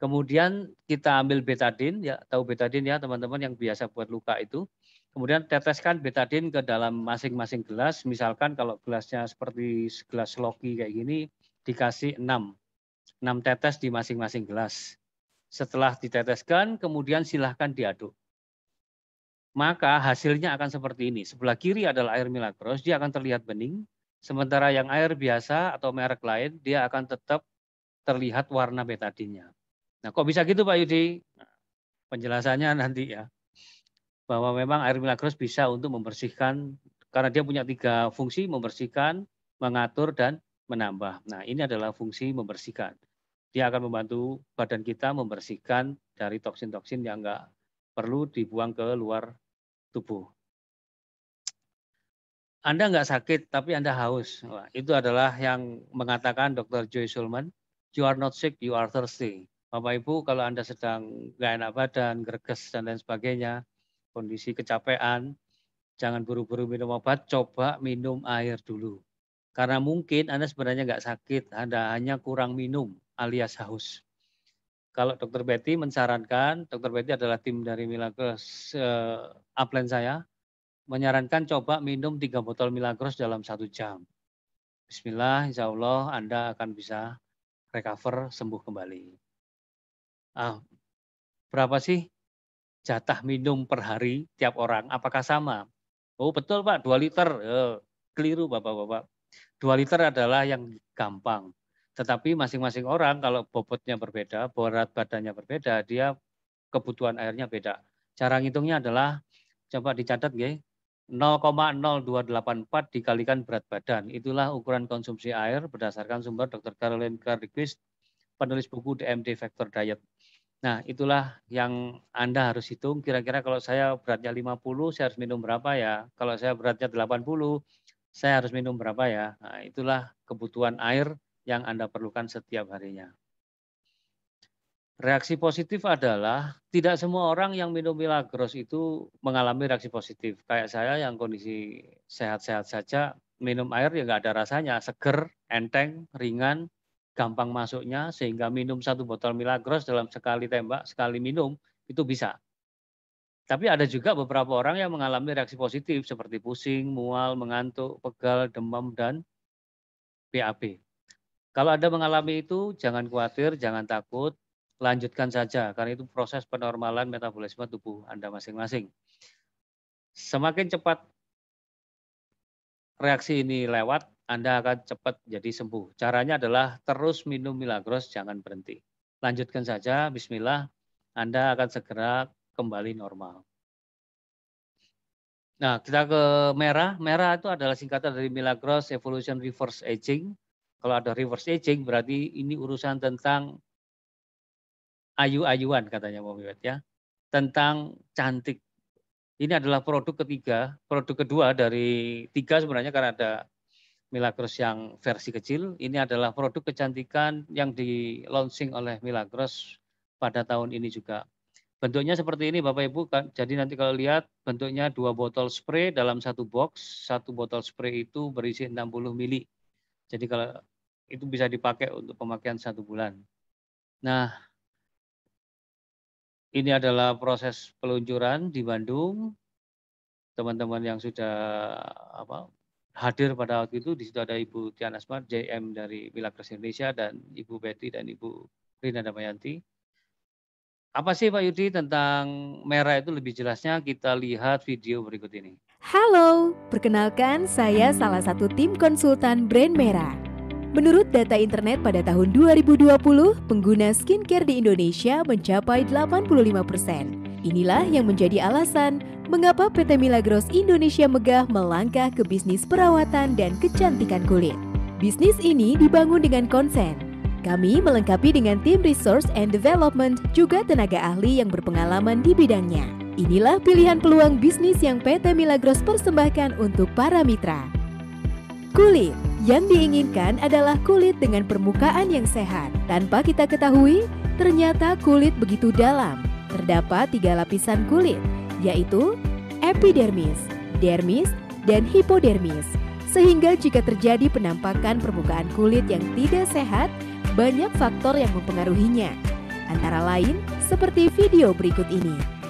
Kemudian kita ambil betadin, ya tahu betadin ya teman-teman yang biasa buat luka itu. Kemudian teteskan betadin ke dalam masing-masing gelas. Misalkan kalau gelasnya seperti gelas Loki kayak gini, dikasih 6 tetes di masing-masing gelas. Setelah diteteskan, kemudian silahkan diaduk. Maka hasilnya akan seperti ini. Sebelah kiri adalah air Milagros, dia akan terlihat bening. Sementara yang air biasa atau merek lain, dia akan tetap terlihat warna betadinnya. Nah, kok bisa gitu Pak Yudi? Nah, penjelasannya nanti ya. Bahwa memang air Milagros bisa untuk membersihkan, karena dia punya 3 fungsi, membersihkan, mengatur, dan menambah. Nah, ini adalah fungsi membersihkan. Dia akan membantu badan kita membersihkan dari toksin-toksin yang enggak perlu dibuang ke luar tubuh. Anda enggak sakit, tapi Anda haus. Wah, itu adalah yang mengatakan Dr. Joy Sulman, you are not sick, you are thirsty. Bapak Ibu, kalau Anda sedang enggak enak badan, greges, dan lain sebagainya, kondisi kecapean, jangan buru-buru minum obat, coba minum air dulu. Karena mungkin Anda sebenarnya enggak sakit, Anda hanya kurang minum alias haus. Kalau Dr. Betty menyarankan, Dr. Betty adalah tim dari Milagros upline saya, menyarankan coba minum 3 botol Milagros dalam 1 jam. Bismillah, insya Allah Anda akan bisa recover, sembuh kembali. Berapa sih jatah minum per hari tiap orang? Apakah sama? Oh betul Pak, 2 liter. Keliru Bapak-Bapak. 2 liter adalah yang gampang. Tetapi masing-masing orang kalau bobotnya berbeda, berat badannya berbeda, dia kebutuhan airnya beda. Cara ngitungnya adalah, coba dicatat ya, 0,0284 dikalikan berat badan. Itulah ukuran konsumsi air berdasarkan sumber Dr. Caroline Cardiquist, penulis buku DMD Factor Diet. Nah, itulah yang Anda harus hitung. Kira-kira kalau saya beratnya 50, saya harus minum berapa ya? Kalau saya beratnya 80, saya harus minum berapa ya? Nah, itulah kebutuhan air yang Anda perlukan setiap harinya. Reaksi positif adalah tidak semua orang yang minum Milagros itu mengalami reaksi positif. Kayak saya yang kondisi sehat-sehat saja, minum air ya nggak ada rasanya, seger, enteng, ringan, gampang masuknya, sehingga minum 1 botol Milagros dalam sekali tembak, sekali minum, itu bisa. Tapi ada juga beberapa orang yang mengalami reaksi positif seperti pusing, mual, mengantuk, pegal, demam, dan BAB. Kalau Anda mengalami itu, jangan khawatir, jangan takut, lanjutkan saja, karena itu proses penormalan metabolisme tubuh Anda masing-masing. Semakin cepat reaksi ini lewat, Anda akan cepat jadi sembuh. Caranya adalah terus minum Milagros, jangan berhenti. Lanjutkan saja, bismillah, Anda akan segera kembali normal. Nah, kita ke merah. Merah itu adalah singkatan dari Milagros Evolution Reverse Aging. Kalau ada reverse aging berarti ini urusan tentang ayu-ayuan katanya Mbak Wiwet ya. Tentang cantik. Ini adalah produk ketiga, produk kedua dari 3 sebenarnya karena ada Milagros yang versi kecil. Ini adalah produk kecantikan yang di launching oleh Milagros pada tahun ini juga. Bentuknya seperti ini Bapak Ibu. Jadi nanti kalau lihat bentuknya 2 botol spray dalam 1 box. 1 botol spray itu berisi 60 ml. Jadi kalau itu bisa dipakai untuk pemakaian 1 bulan. Nah, ini adalah proses peluncuran di Bandung. Teman-teman yang sudah hadir pada waktu itu, di situ ada Ibu Tian Asmar, JM dari Milagros Indonesia, dan Ibu Betty dan Ibu Rina Damayanti. Apa sih Pak Yudi tentang merah itu lebih jelasnya? Kita lihat video berikut ini. Halo, perkenalkan saya salah satu tim konsultan brand Merah. Menurut data internet pada tahun 2020, pengguna skincare di Indonesia mencapai 85%. Inilah yang menjadi alasan mengapa PT Milagros Indonesia Megah melangkah ke bisnis perawatan dan kecantikan kulit. Bisnis ini dibangun dengan konsen. Kami melengkapi dengan tim research and development, juga tenaga ahli yang berpengalaman di bidangnya. Inilah pilihan peluang bisnis yang PT Milagros persembahkan untuk para mitra. Kulit. Yang diinginkan adalah kulit dengan permukaan yang sehat. Tanpa kita ketahui, ternyata kulit begitu dalam. Terdapat 3 lapisan kulit, yaitu epidermis, dermis, dan hipodermis. Sehingga jika terjadi penampakan permukaan kulit yang tidak sehat, banyak faktor yang mempengaruhinya. antara lain seperti video berikut ini.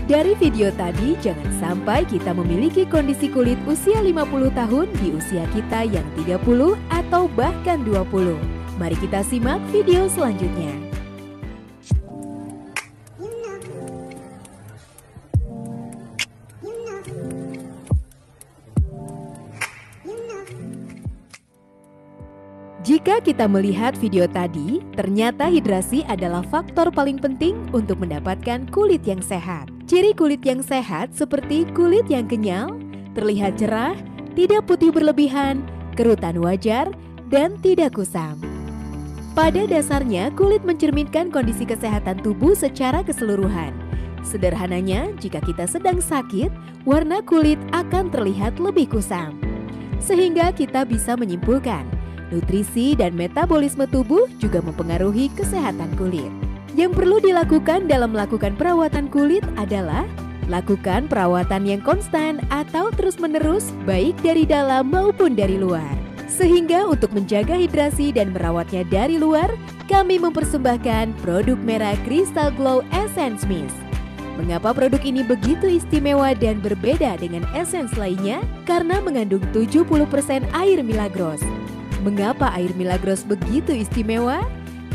Dari video tadi, jangan sampai kita memiliki kondisi kulit usia 50 tahun di usia kita yang 30 atau bahkan 20. Mari kita simak video selanjutnya. Jika kita melihat video tadi, ternyata hidrasi adalah faktor paling penting untuk mendapatkan kulit yang sehat. Ciri kulit yang sehat seperti kulit yang kenyal, terlihat cerah, tidak putih berlebihan, kerutan wajar, dan tidak kusam. Pada dasarnya, kulit mencerminkan kondisi kesehatan tubuh secara keseluruhan. Sederhananya, jika kita sedang sakit, warna kulit akan terlihat lebih kusam. Sehingga kita bisa menyimpulkan, nutrisi dan metabolisme tubuh juga mempengaruhi kesehatan kulit. Yang perlu dilakukan dalam melakukan perawatan kulit adalah lakukan perawatan yang konstan atau terus-menerus baik dari dalam maupun dari luar. Sehingga untuk menjaga hidrasi dan merawatnya dari luar, kami mempersembahkan produk merah Crystal Glow Essence Mist. Mengapa produk ini begitu istimewa dan berbeda dengan essence lainnya? Karena mengandung 70% air Milagros. Mengapa air Milagros begitu istimewa?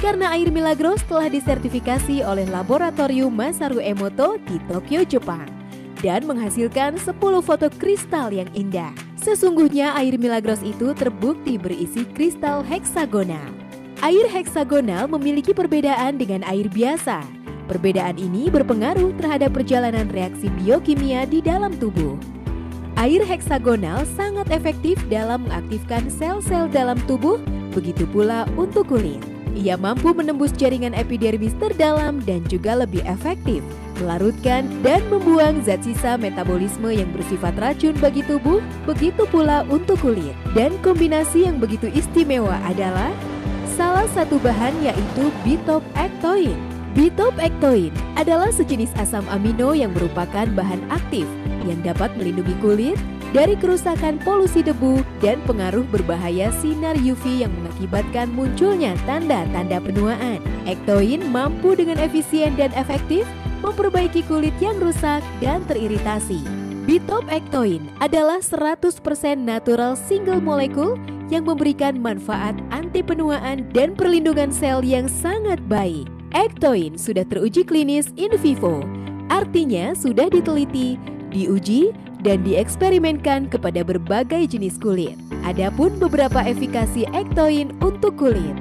Karena air Milagros telah disertifikasi oleh Laboratorium Masaru Emoto di Tokyo, Jepang dan menghasilkan 10 foto kristal yang indah. Sesungguhnya air Milagros itu terbukti berisi kristal heksagonal. Air heksagonal memiliki perbedaan dengan air biasa. Perbedaan ini berpengaruh terhadap perjalanan reaksi biokimia di dalam tubuh. Air heksagonal sangat efektif dalam mengaktifkan sel-sel dalam tubuh, begitu pula untuk kulit. Ia mampu menembus jaringan epidermis terdalam dan juga lebih efektif melarutkan dan membuang zat sisa metabolisme yang bersifat racun bagi tubuh, begitu pula untuk kulit. Dan kombinasi yang begitu istimewa adalah salah satu bahan yaitu bitopektoin. Bitopektoin adalah sejenis asam amino yang merupakan bahan aktif yang dapat melindungi kulit dari kerusakan polusi debu dan pengaruh berbahaya sinar UV yang mengakibatkan munculnya tanda-tanda penuaan. Ektoin mampu dengan efisien dan efektif memperbaiki kulit yang rusak dan teriritasi. Bitopektoin adalah 100% natural single molekul yang memberikan manfaat anti penuaan dan perlindungan sel yang sangat baik. Ektoin sudah teruji klinis in vivo, artinya sudah diteliti, diuji, dan dieksperimenkan kepada berbagai jenis kulit. Adapun beberapa efikasi ektoin untuk kulit.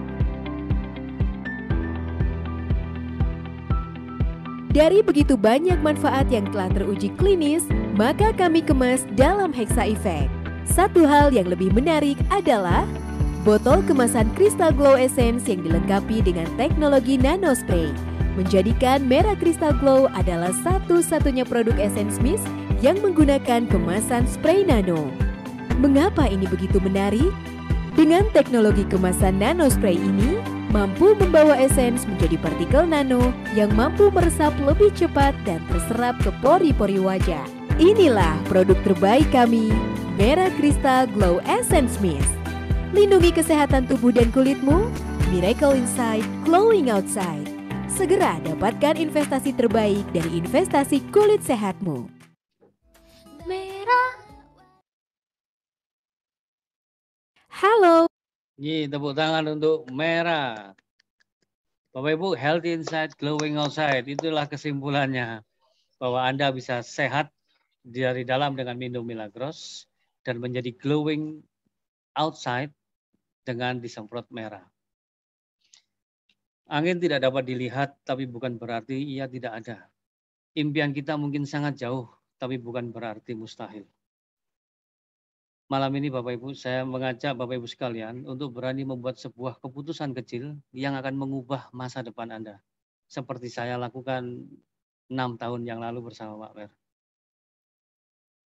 Dari begitu banyak manfaat yang telah teruji klinis, maka kami kemas dalam Hexa Effect. Satu hal yang lebih menarik adalah botol kemasan Crystal Glow Essence yang dilengkapi dengan teknologi nanospray, menjadikan merah Crystal Glow adalah satu-satunya produk Essence Mist yang menggunakan kemasan spray nano. Mengapa ini begitu menarik? Dengan teknologi kemasan nanospray ini, mampu membawa essence menjadi partikel nano yang mampu meresap lebih cepat dan terserap ke pori-pori wajah. Inilah produk terbaik kami, Merah Crystal Glow Essence Mist. Lindungi kesehatan tubuh dan kulitmu, miracle inside, glowing outside. Segera dapatkan investasi terbaik dari investasi kulit sehatmu. Merah. Halo. Tepuk tangan untuk Merah. Bapak Ibu, healthy inside, glowing outside. Itulah kesimpulannya. Bahwa Anda bisa sehat dari dalam dengan minum Milagros dan menjadi glowing outside dengan disemprot merah. Angin tidak dapat dilihat, tapi bukan berarti ia tidak ada. Impian kita mungkin sangat jauh, tapi bukan berarti mustahil. Malam ini Bapak Ibu, saya mengajak Bapak Ibu sekalian untuk berani membuat sebuah keputusan kecil yang akan mengubah masa depan Anda. Seperti saya lakukan 6 tahun yang lalu bersama Pak Mer.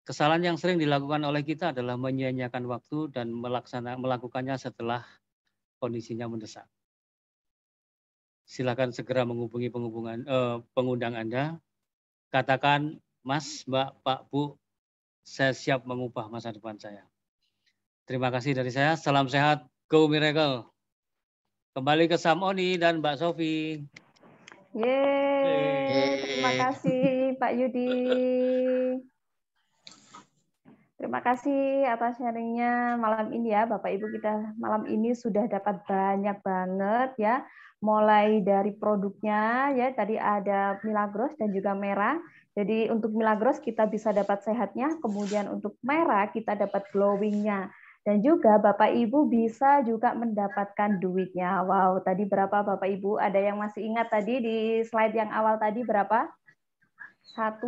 Kesalahan yang sering dilakukan oleh kita adalah menyia-nyiakan waktu dan melakukannya setelah kondisinya mendesak. Silakan segera menghubungi pengundang Anda. Katakan, Mas, Mbak, Pak, Bu, saya siap mengubah masa depan saya. Terima kasih dari saya. Salam sehat. Go Miracle. Kembali ke Samoni dan Mbak Sofi. Yeay, terima kasih Pak Yudi. Terima kasih atas sharingnya malam ini ya Bapak Ibu, kita malam ini sudah dapat banyak banget ya, mulai dari produknya ya, tadi ada Milagros dan juga merah. Jadi untuk Milagros kita bisa dapat sehatnya, kemudian untuk merah kita dapat glowingnya. Dan juga Bapak Ibu bisa juga mendapatkan duitnya. Wow, tadi berapa Bapak Ibu? Ada yang masih ingat tadi di slide yang awal tadi berapa? 1,6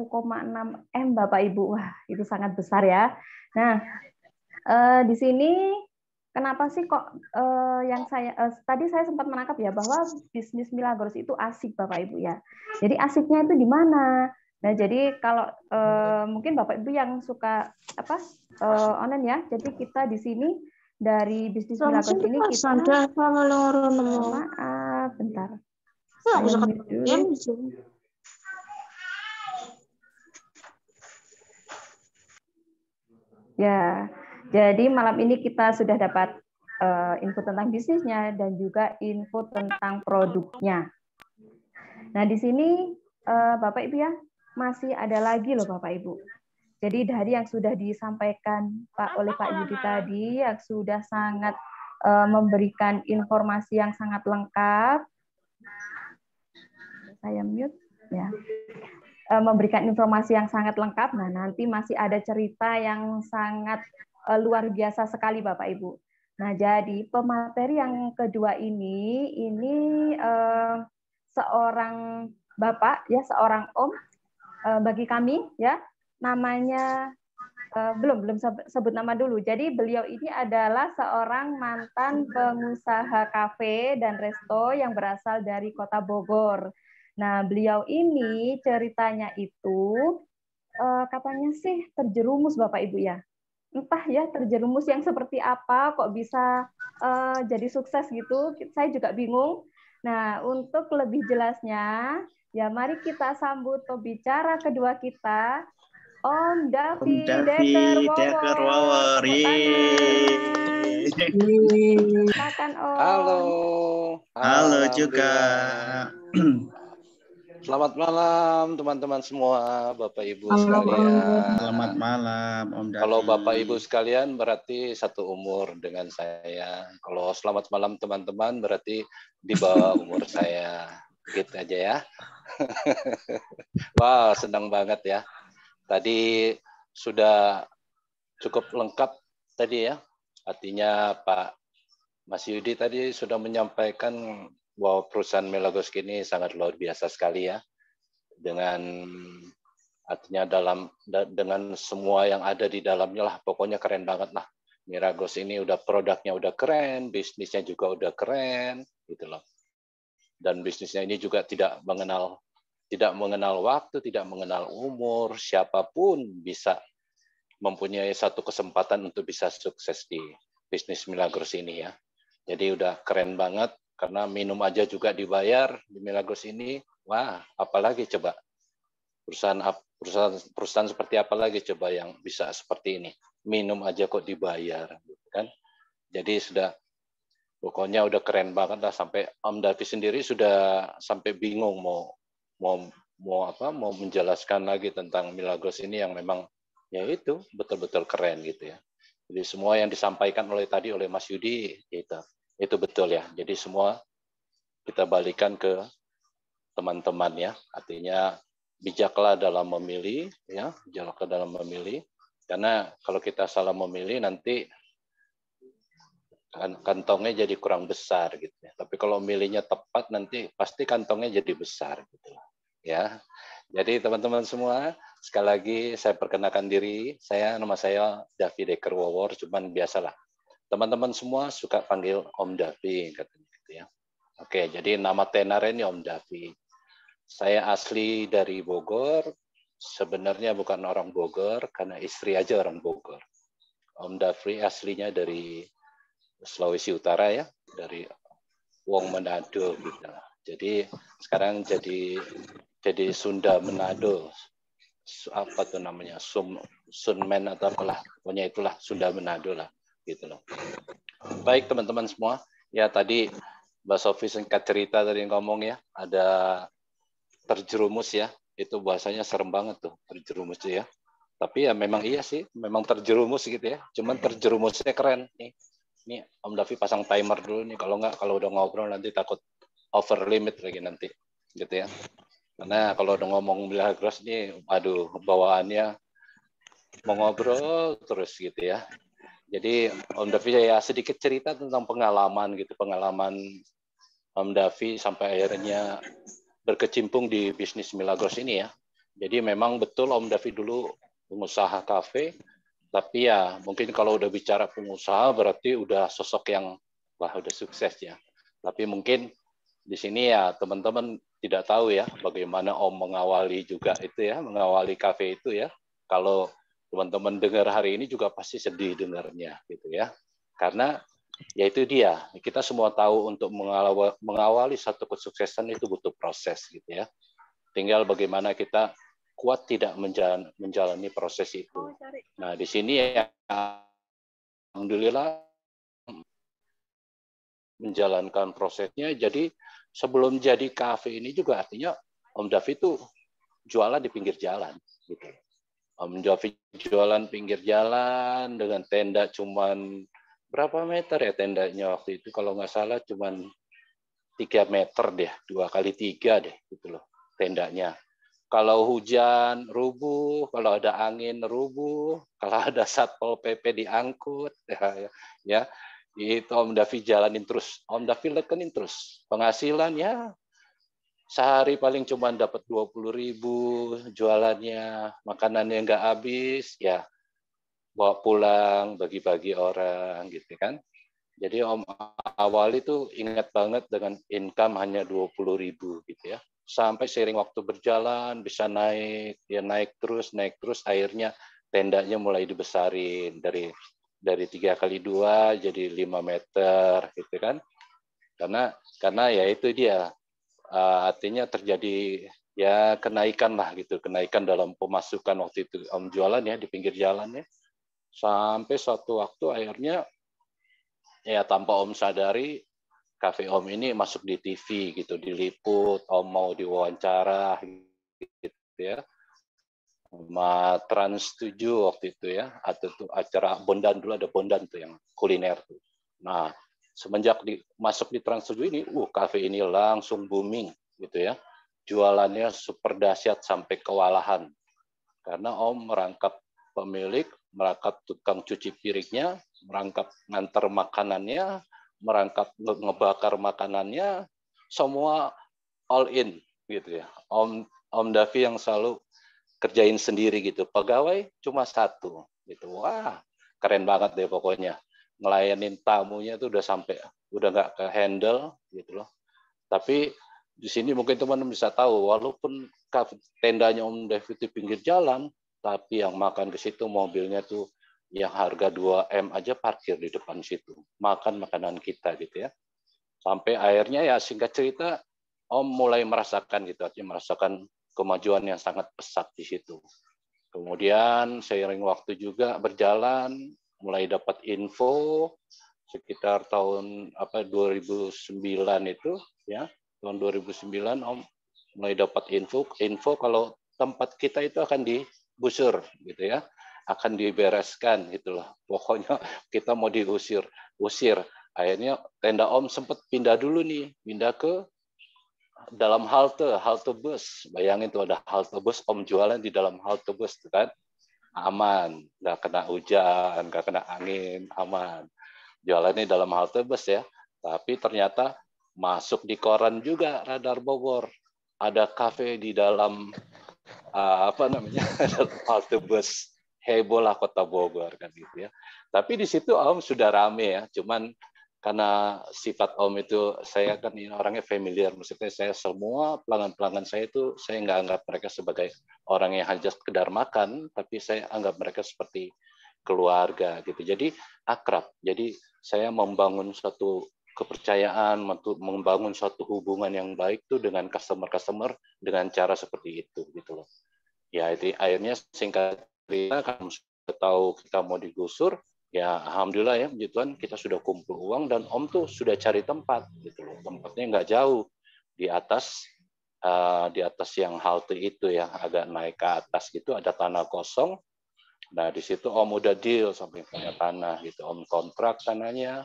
M Bapak Ibu. Wah, itu sangat besar ya. Nah, di sini kenapa sih kok yang saya tadi saya sempat menangkap ya bahwa bisnis Milagros itu asik Bapak Ibu ya. Jadi asiknya itu di mana? Nah, jadi kalau mungkin Bapak Ibu yang suka online ya. Jadi kita di sini dari bisnis Milagros ini kita maaf bentar. Ya, jadi malam ini kita sudah dapat info tentang bisnisnya dan juga info tentang produknya. Nah, di sini Bapak Ibu ya, masih ada lagi loh Bapak Ibu. Jadi dari yang sudah disampaikan oleh Pak Yudi tadi, yang sudah sangat memberikan informasi yang sangat lengkap. Saya mute ya. Memberikan informasi yang sangat lengkap. Nah, nanti masih ada cerita yang sangat luar biasa sekali Bapak Ibu. Nah, jadi pemateri yang kedua ini seorang Bapak ya, seorang Om bagi kami ya, namanya belum sebut nama dulu. Jadi beliau ini adalah seorang mantan pengusaha kafe dan resto yang berasal dari Kota Bogor. Nah, beliau ini ceritanya itu katanya sih terjerumus Bapak Ibu ya. Entah ya terjerumus yang seperti apa kok bisa jadi sukses gitu. Saya juga bingung. Nah, untuk lebih jelasnya, ya mari kita sambut pembicara kedua kita, Om Davi Dekker Wawer. Silakan Om. Halo juga. Selamat malam teman-teman semua, Bapak Ibu sekalian. Selamat malam Om Davi. Kalau Bapak Ibu sekalian berarti satu umur dengan saya. Kalau selamat malam teman-teman berarti di bawah umur saya. Gitu aja ya. Wah, senang banget ya. Tadi sudah cukup lengkap tadi ya. Artinya Pak Mas Yudi tadi sudah menyampaikan bahwa perusahaan Milagros ini sangat luar biasa sekali ya. Dengan artinya dengan semua yang ada di dalamnya lah, pokoknya keren banget lah. Milagros ini udah produknya udah keren, bisnisnya juga udah keren gitu loh. Dan bisnisnya ini juga tidak mengenal waktu, tidak mengenal umur, siapapun bisa mempunyai satu kesempatan untuk bisa sukses di bisnis Milagros ini ya. Jadi udah keren banget karena minum aja juga dibayar di Milagros ini. Wah, apalagi coba perusahaan seperti apa lagi coba yang bisa seperti ini. Minum aja kok dibayar kan. Jadi pokoknya udah keren banget lah, sampai Om Davi sendiri sudah sampai bingung mau menjelaskan lagi tentang Milagros ini yang memang ya itu betul-betul keren gitu ya. Jadi semua yang disampaikan oleh Mas Yudi itu betul ya. Jadi semua kita balikan ke teman-teman ya. Artinya bijaklah dalam memilih, ya, bijaklah dalam memilih. Karena kalau kita salah memilih nanti kantongnya jadi kurang besar gitu ya. Tapi kalau milihnya tepat nanti pasti kantongnya jadi besar gitu ya. Jadi teman-teman semua, sekali lagi saya perkenalkan diri, nama saya Davi Dekker Wowor, cuman biasalah. Teman-teman semua suka panggil Om Davi katanya gitu ya. Oke, jadi nama tenarnya ini Om Davi. Saya asli dari Bogor, sebenarnya bukan orang Bogor karena istri aja orang Bogor. Om Davi aslinya dari Sulawesi Utara ya, dari Wong Manado gitu. Jadi sekarang jadi Sunda Manado. Apa tuh namanya? Sunmen atau apalah. Pokoknya itulah Sunda Manado lah gitu loh. Baik teman-teman semua, ya tadi Mbak Sofi singkat cerita tadi ngomong ya, ada terjerumus ya. Itu bahasanya serem banget tuh, terjerumus ya. Tapi ya memang iya sih, memang terjerumus gitu ya. Cuman terjerumusnya keren nih. Ini Om Davi pasang timer dulu nih, kalau nggak, kalau udah ngobrol nanti takut over limit lagi nanti, gitu ya. Karena kalau udah ngomong Milagros nih, aduh, bawaannya mau ngobrol terus gitu ya. Jadi Om Davi ya sedikit cerita tentang pengalaman gitu, pengalaman Om Davi sampai akhirnya berkecimpung di bisnis Milagros ini ya. Jadi memang betul Om Davi dulu pengusaha kafe. Tapi ya mungkin kalau udah bicara pengusaha berarti udah sosok yang wah udah sukses ya. Tapi mungkin di sini ya teman-teman tidak tahu ya bagaimana Om mengawali juga itu ya, mengawali kafe itu ya. Kalau teman-teman dengar hari ini juga pasti sedih dengarnya gitu ya. Karena ya itu dia, kita semua tahu untuk mengawali satu kesuksesan itu butuh proses gitu ya. Tinggal bagaimana kita kuat tidak menjalani proses itu. Nah, di sini ya, alhamdulillah menjalankan prosesnya. Jadi sebelum jadi kafe ini juga artinya Om Davi itu jualan di pinggir jalan. Gitu. Om Davi jualan pinggir jalan dengan tenda cuman berapa meter ya tendanya waktu itu? Kalau nggak salah cuman 3 meter deh, 2x3 deh gitu loh tendanya. Kalau hujan rubuh, kalau ada angin rubuh, kalau ada satpol PP diangkut, ya itu Om Davi jalanin terus. Om Davi lekenin terus. Penghasilan ya sehari paling cuma dapat 20.000 jualannya, makanannya nggak habis, ya bawa pulang, bagi-bagi orang, gitu kan. Jadi Om awal itu ingat banget dengan income hanya 20.000 gitu ya. Sampai seiring waktu berjalan bisa naik, ya naik terus, akhirnya tendanya mulai dibesarin dari 3x2 jadi 5 meter gitu kan. Karena ya itu dia artinya terjadi ya kenaikan lah gitu, kenaikan dalam pemasukan waktu itu Om jualan ya di pinggir jalan ya. Sampai suatu waktu akhirnya ya tanpa Om sadari kafe Om ini masuk di TV gitu, diliput, Om mau diwawancara gitu ya. Sama Trans 7 waktu itu ya, atau tuh acara Bondan dulu ada Bondan tuh yang kuliner tuh. Nah, semenjak masuk di Trans 7 ini, kafe ini langsung booming gitu ya. Jualannya super dahsyat sampai kewalahan. Karena Om merangkap pemilik, merangkap tukang cuci piringnya, merangkap ngantar makanannya, merangkap ngebakar makanannya, semua all in gitu ya. Om Davi yang selalu kerjain sendiri gitu. Pegawai cuma 1 gitu. Wah, keren banget deh pokoknya. Ngelayanin tamunya tuh udah nggak ke handle gitu loh. Tapi di sini mungkin teman-teman bisa tahu, walaupun tendanya Om Davi di pinggir jalan, tapi yang makan ke situ mobilnya tuh yang harga 2M aja parkir di depan situ, makan makanan kita gitu ya. Sampai akhirnya ya singkat cerita Om mulai merasakan gitu, artinya merasakan kemajuan yang sangat pesat di situ. Kemudian seiring waktu juga berjalan, mulai dapat info sekitar tahun 2009 itu ya, tahun 2009 Om mulai dapat info kalau tempat kita itu akan digusur gitu ya, akan dibereskan gitu loh. Pokoknya kita mau usir. Akhirnya tenda Om sempat pindah dulu nih, pindah ke dalam halte bus. Bayangin tuh ada halte bus, Om jualan di dalam halte bus tuh kan. Aman, nggak kena hujan, nggak kena angin, aman. Jualannya dalam halte bus ya. Tapi ternyata masuk di koran juga Radar Bogor. Ada kafe di dalam halte bus. Heboh lah Kota Bogor kan gitu ya. Tapi di situ Om sudah rame ya. Cuman karena sifat Om itu, saya kan ini orangnya familiar, maksudnya saya semua pelanggan-pelanggan saya itu saya nggak anggap mereka sebagai orang yang hanya sekedar makan, tapi saya anggap mereka seperti keluarga gitu. Jadi akrab. Jadi saya membangun suatu kepercayaan, membangun suatu hubungan yang baik tuh dengan customer dengan cara seperti itu gitu loh. Ya itu akhirnya singkat cerita kan sudah tahu kita mau digusur. Ya, alhamdulillah ya, puji Tuhan kita sudah kumpul uang dan Om tuh sudah cari tempat, gitu loh. Tempatnya nggak jauh di atas yang halte itu ya, agak naik ke atas gitu ada tanah kosong. Nah di situ Om udah deal sampai punya tanah gitu, Om kontrak tanahnya.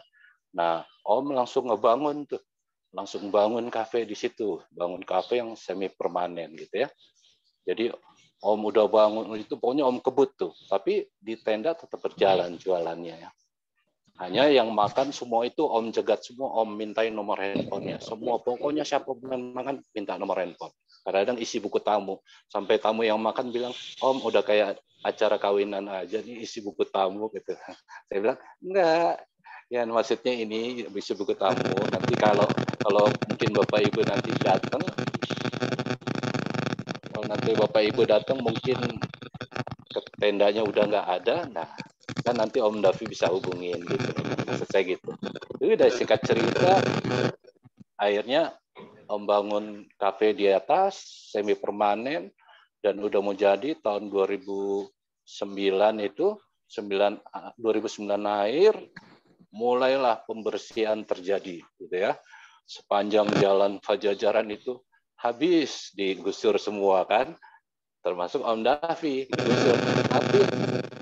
Nah Om langsung ngebangun tuh, langsung bangun kafe di situ, bangun kafe yang semi permanen gitu ya. Jadi Om udah bangun itu, pokoknya Om kebut tuh. Tapi di tenda tetap berjalan jualannya ya. Hanya yang makan semua itu Om jegat semua, Om mintain nomor handphonenya. Semua, pokoknya siapa yang makan minta nomor handphone. Kadang-kadang isi buku tamu. Sampai tamu yang makan bilang, Om udah kayak acara kawinan aja nih isi buku tamu gitu. Saya bilang, enggak. Ya maksudnya ini isi buku tamu. Nanti kalau mungkin Bapak Ibu nanti datang, nanti Bapak Ibu datang mungkin ke tendanya udah nggak ada, nah kan nanti Om Davi bisa hubungin gitu, selesai gitu. Itu udah singkat cerita, akhirnya Om bangun kafe di atas semi permanen dan udah mau jadi tahun 2009 itu 2009 akhir mulailah pembersihan terjadi gitu ya. Sepanjang jalan Pajajaran itu habis digusur semua kan, termasuk Om Davi digusur. Tapi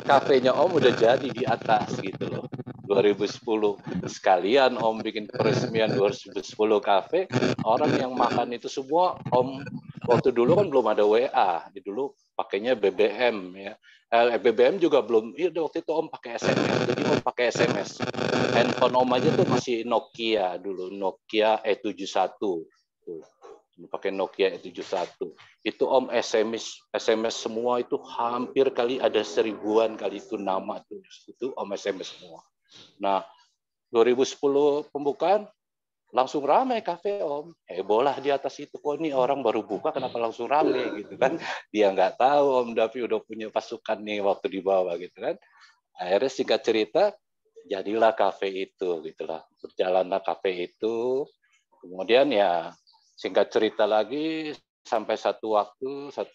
kafenya Om udah jadi di atas gitu loh. 2010 sekalian Om bikin peresmian 2010 kafe, orang yang makan itu semua Om, waktu dulu kan belum ada WA, dulu pakainya BBM ya. BBM juga belum, waktu itu Om pakai SMS, jadi Om pakai SMS. Handphone Om aja tuh masih Nokia dulu, Nokia E71 tuh. Pakai Nokia E71. Itu Om SMS semua itu hampir kali ada 1000-an kali itu nama tuh. Itu Om SMS semua. Nah, 2010 pembukaan langsung ramai kafe Om. Heboh lah di atas itu. Kok ini orang baru buka kenapa langsung ramai gitu kan. Dia nggak tahu Om Davi udah punya pasukan nih waktu di bawah gitu kan. Akhirnya singkat cerita jadilah kafe itu gitulah. Berjalanlah kafe itu. Kemudian ya singkat cerita lagi, sampai satu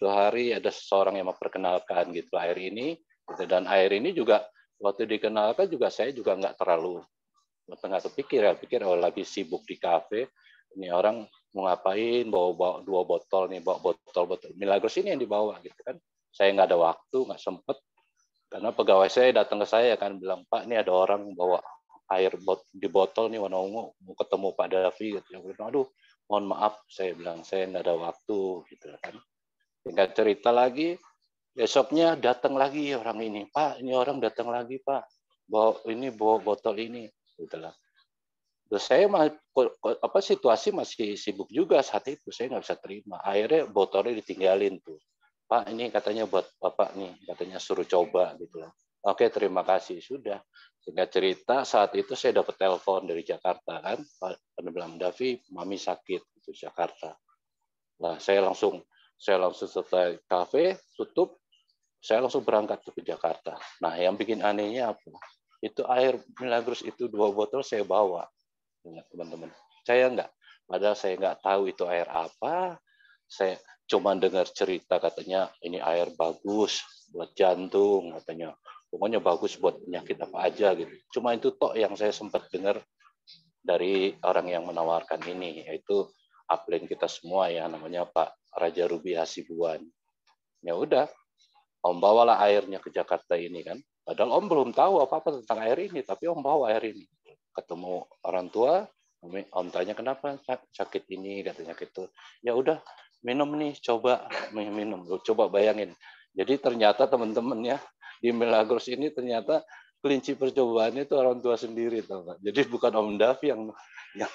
hari ada seseorang yang memperkenalkan gitu air ini, dan air ini juga waktu dikenalkan juga saya juga nggak terlalu pikir oh lagi sibuk di kafe, ini orang mau ngapain bawa 2 botol nih, bawa botol Milagros ini yang dibawa gitu kan, saya nggak ada waktu, nggak sempet, karena pegawai saya datang ke saya kan bilang, Pak ini ada orang bawa air di botol nih warna ungu, mau ketemu Pak Davi gitu. Aduh mohon maaf, saya bilang saya nggak ada waktu gitu kan. Singkat cerita lagi, besoknya datang lagi orang ini, Pak ini orang datang lagi Pak, bawa botol ini, gitulah. Terus saya situasi masih sibuk juga saat itu, saya nggak bisa terima. Akhirnya botolnya ditinggalin tuh, Pak ini katanya buat Bapak nih, katanya suruh coba gitu lah. Oke terima kasih, sudah. Singkat cerita saat itu saya dapat telepon dari Jakarta kan, Pak bilang Davi, Mami sakit di Jakarta. Nah saya langsung setelah kafe tutup, saya langsung berangkat ke Jakarta. Nah yang bikin anehnya apa? Itu air Milagros itu 2 botol saya bawa, teman-teman. Saya enggak, padahal saya nggak tahu itu air apa. Saya cuma dengar cerita katanya ini air bagus buat jantung katanya. Pokoknya bagus buat penyakit apa aja gitu. Cuma itu tok yang saya sempat dengar dari orang yang menawarkan ini, yaitu upline kita semua ya, namanya Pak Raja Ruby Hasibuan. Ya udah, Om bawalah airnya ke Jakarta ini kan. Padahal Om belum tahu apa-apa tentang air ini, tapi Om bawa air ini. Ketemu orang tua, Om tanya kenapa sakit ini, katanya gitu. Ya udah minum nih, coba minum, coba bayangin. Jadi ternyata teman-teman ya di Milagros ini ternyata kelinci percobaannya itu orang tua sendiri, tahu nggak? Jadi bukan Om Davi yang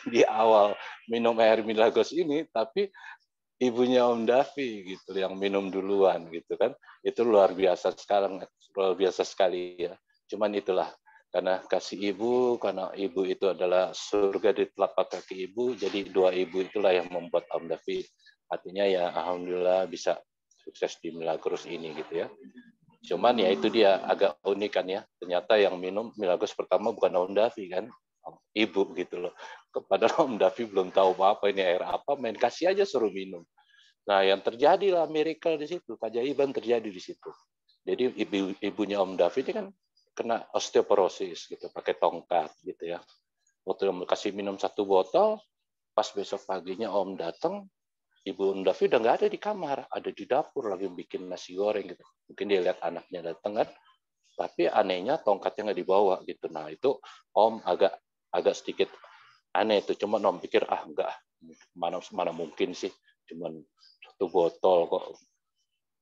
di awal minum air Milagros ini, tapi ibunya Om Davi gitu yang minum duluan gitu kan. Itu luar biasa sekarang, luar biasa sekali ya. Cuman itulah karena kasih ibu, karena ibu itu adalah surga di telapak kaki ibu, jadi dua ibu itulah yang membuat Om Davi artinya ya alhamdulillah bisa sukses di Milagros ini gitu ya. Cuman ya itu dia agak unik kan ya, ternyata yang minum Milagros pertama bukan Om Davi kan, ibu gitu loh. Kepada Om Davi belum tahu apa ini air apa, main kasih aja suruh minum. Nah yang terjadi lah miracle di situ, keajaiban terjadi di situ. Jadi ibunya Om Davi ini kan kena osteoporosis gitu, pakai tongkat gitu ya. Waktu yang kasih minum 1 botol, pas besok paginya Om datang, Ibu Om Davi udah nggak ada di kamar, ada di dapur lagi bikin nasi goreng gitu. Mungkin dia lihat anaknya datang kan, tapi anehnya tongkatnya nggak dibawa gitu. Nah itu Om agak sedikit aneh itu. Cuma Om pikir enggak, mana mungkin sih, cuman 1 botol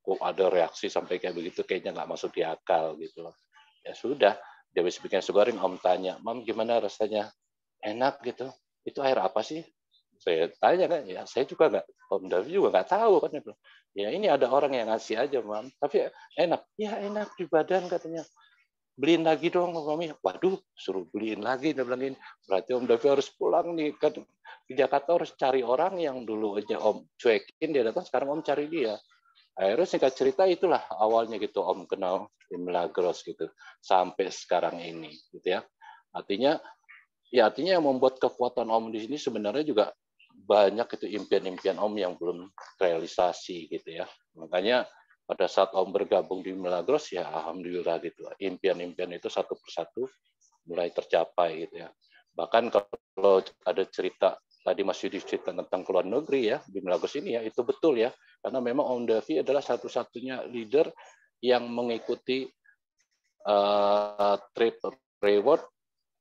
kok ada reaksi sampai kayak begitu, kayaknya nggak masuk di akal gitu loh. Ya sudah, dia habis bikin nasi goreng, Om tanya, Mam gimana rasanya? Enak gitu. Itu air apa sih? Saya tanya kan, ya saya juga nggak, Om Davi juga nggak tahu kan. Ya ini ada orang yang ngasih aja, Mam. Tapi enak. Ya enak di badan katanya. Beliin lagi dong, Mami. Waduh, suruh beliin lagi. Dia bilang, berarti Om Davi harus pulang nih. Kan di Jakarta harus cari orang yang dulu aja Om cuekin, dia datang, sekarang Om cari dia. Akhirnya singkat cerita itulah awalnya gitu Om kenal di Milagros gitu sampai sekarang ini gitu ya. Artinya yang membuat kekuatan Om di sini sebenarnya juga banyak itu impian-impian Om yang belum realisasi gitu ya. Makanya pada saat Om bergabung di Milagros ya alhamdulillah gitu. Impian-impian itu satu persatu mulai tercapai gitu ya. Bahkan kalau ada cerita tadi Mas Yudi cerita tentang keluar negeri ya di Milagros ini ya itu betul ya, karena memang Om Davi adalah satu-satunya leader yang mengikuti trip reward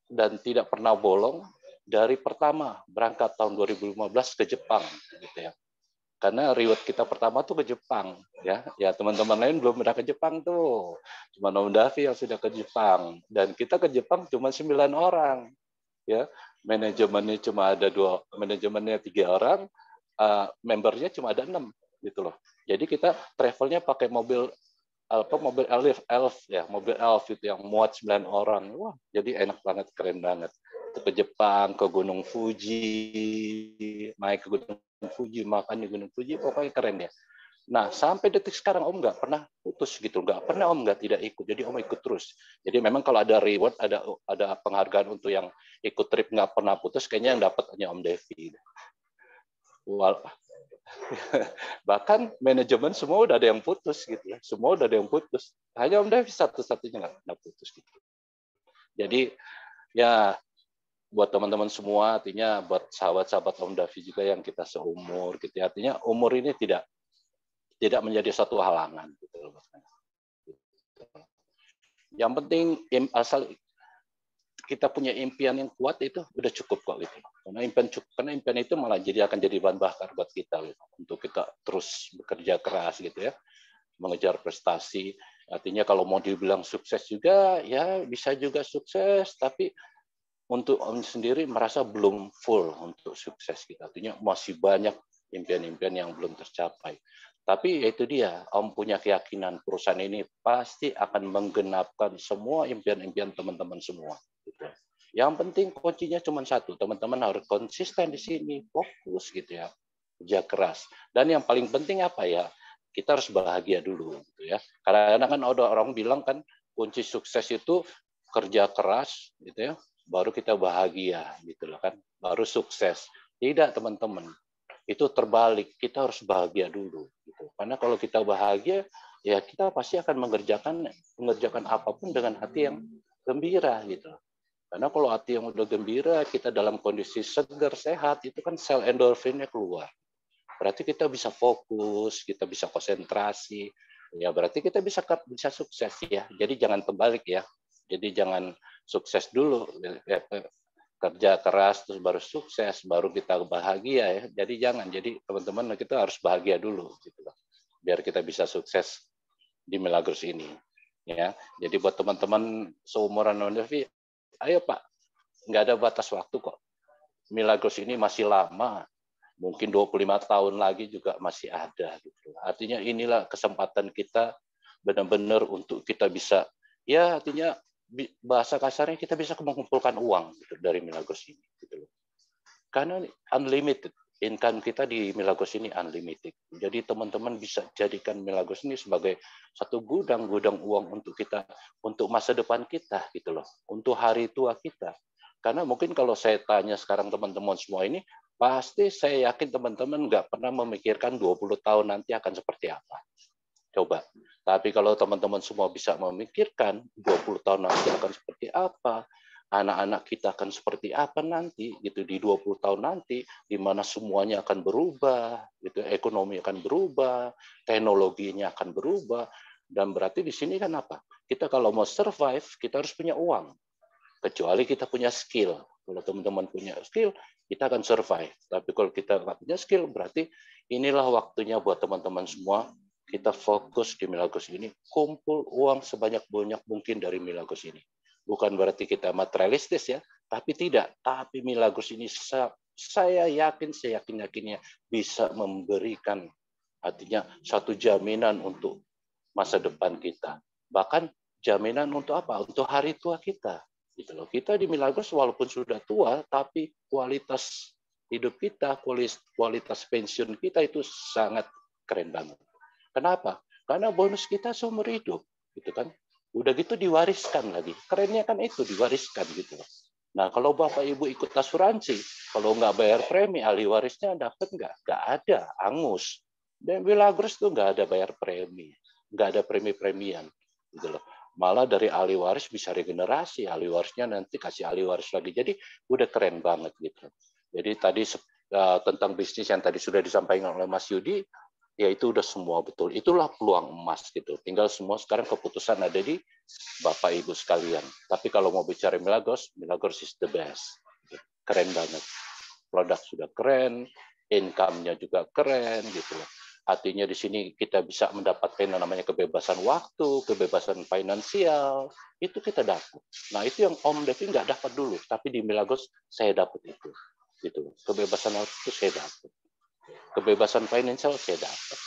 dan tidak pernah bolong dari pertama berangkat tahun 2015 ke Jepang gitu ya. Karena reward kita pertama tuh ke Jepang ya. Ya teman-teman lain belum pernah ke Jepang tuh. Cuma Om Davi yang sudah ke Jepang dan kita ke Jepang cuma 9 orang ya. Manajemennya cuma ada 2, manajemennya 3 orang, membernya cuma ada 6 gitu loh. Jadi kita travelnya pakai mobil elf ya, mobil elf itu yang muat 9 orang. Wah, jadi enak banget, keren banget. Ke Jepang, ke Gunung Fuji, naik ke Gunung Fuji, makan di Gunung Fuji, pokoknya keren ya. Nah, sampai detik sekarang Om nggak pernah putus gitu, nggak pernah Om nggak tidak ikut. Jadi Om ikut terus. Jadi memang kalau ada reward, ada penghargaan untuk yang ikut trip nggak pernah putus, kayaknya yang dapat hanya Om Davi. Bahkan manajemen semua udah ada yang putus gitu ya, semua udah ada yang putus. Hanya Om Davi satu-satunya nggak putus gitu. Jadi ya buat teman-teman semua, artinya buat sahabat-sahabat Om Davi juga yang kita seumur gitu ya, artinya umur ini tidak menjadi satu halangan gitu. Yang penting asal kita punya impian yang kuat itu udah cukup kok gitu. Karena impian itu malah akan jadi bahan bakar buat kita gitu, untuk kita terus bekerja keras gitu ya, mengejar prestasi. Artinya kalau mau dibilang sukses juga ya bisa juga sukses, tapi untuk Om sendiri merasa belum full untuk sukses gitu. Artinya masih banyak impian-impian yang belum tercapai. Tapi itu dia, Om punya keyakinan perusahaan ini pasti akan menggenapkan semua impian-impian teman-teman semua. Gitu. Yang penting kuncinya cuma satu, teman-teman harus konsisten di sini, fokus gitu ya, kerja keras. Dan yang paling penting apa ya? Kita harus bahagia dulu, gitu ya. Karena kan ada orang bilang kan kunci sukses itu kerja keras, gitu ya, baru kita bahagia, gitu loh kan, baru sukses. Tidak teman-teman. Itu terbalik, kita harus bahagia dulu gitu. Karena kalau kita bahagia ya kita pasti akan mengerjakan apapun dengan hati yang gembira gitu. Karena kalau hati yang udah gembira, kita dalam kondisi segar sehat, itu kan sel endorfinnya keluar. Berarti kita bisa fokus, kita bisa konsentrasi, ya berarti kita bisa sukses ya. Jadi jangan terbalik ya. Jadi jangan sukses dulu kerja keras terus baru sukses, baru kita bahagia ya. Jadi jangan. Jadi teman-teman kita harus bahagia dulu gitu loh. Biar kita bisa sukses di Milagros ini ya. Jadi buat teman-teman seumuran Om Davi, ayo Pak, nggak ada batas waktu kok. Milagros ini masih lama. Mungkin 25 tahun lagi juga masih ada gitu. Artinya inilah kesempatan kita benar-benar untuk kita bisa, ya artinya bahasa kasarnya kita bisa mengumpulkan uang gitu, dari Milagros ini gitu loh. Karena unlimited income kita di Milagros ini unlimited. Jadi teman-teman bisa jadikan Milagros ini sebagai satu gudang uang untuk kita, untuk masa depan kita gitu loh, untuk hari tua kita. Karena mungkin kalau saya tanya sekarang teman-teman semua ini, pasti saya yakin teman-teman nggak pernah memikirkan 20 tahun nanti akan seperti apa. Coba. Tapi kalau teman-teman semua bisa memikirkan 20 tahun nanti akan seperti apa, anak-anak kita akan seperti apa nanti, gitu di 20 tahun nanti, di mana semuanya akan berubah, gitu, ekonomi akan berubah, teknologinya akan berubah, dan berarti di sini kan apa? Kita kalau mau survive, kita harus punya uang. Kecuali kita punya skill. Kalau teman-teman punya skill, kita akan survive. Tapi kalau kita nggak punya skill, berarti inilah waktunya buat teman-teman semua, kita fokus di Milagros ini, kumpul uang sebanyak-banyak mungkin dari Milagros ini. Bukan berarti kita materialistis ya, tapi tidak. Tapi Milagros ini saya yakin-yakinnya bisa memberikan, artinya satu jaminan untuk masa depan kita. Bahkan jaminan untuk apa? Untuk hari tua kita. Gitu loh. Kita di Milagros walaupun sudah tua, tapi kualitas hidup kita, kualitas pensiun kita itu sangat keren banget. Kenapa? Karena bonus kita seumur hidup, gitu kan? Udah gitu diwariskan lagi. Kerennya kan itu diwariskan gitu. Nah, kalau Bapak Ibu ikut asuransi, kalau nggak bayar premi, ahli warisnya dapat nggak? Nggak ada, angus. Dan Milagros tuh nggak ada bayar premi, nggak ada premi-premian, gitu loh. Malah dari ahli waris bisa regenerasi, ahli warisnya nanti kasih ahli waris lagi. Jadi udah keren banget gitu. Jadi tadi tentang bisnis yang tadi sudah disampaikan oleh Mas Yudi, ya itu udah semua betul. Itulah peluang emas gitu. Tinggal semua sekarang keputusan ada di Bapak Ibu sekalian. Tapi kalau mau bicara Milagros, Milagros is the best. Keren banget. Produk sudah keren, income-nya juga keren gitu. Artinya di sini kita bisa mendapatkan yang namanya kebebasan waktu, kebebasan finansial, itu kita dapat. Nah itu yang Om Davi nggak dapat dulu, tapi di Milagros saya dapat itu. Gitu. Kebebasan waktu itu saya dapat. Kebebasan finansial saya dapat.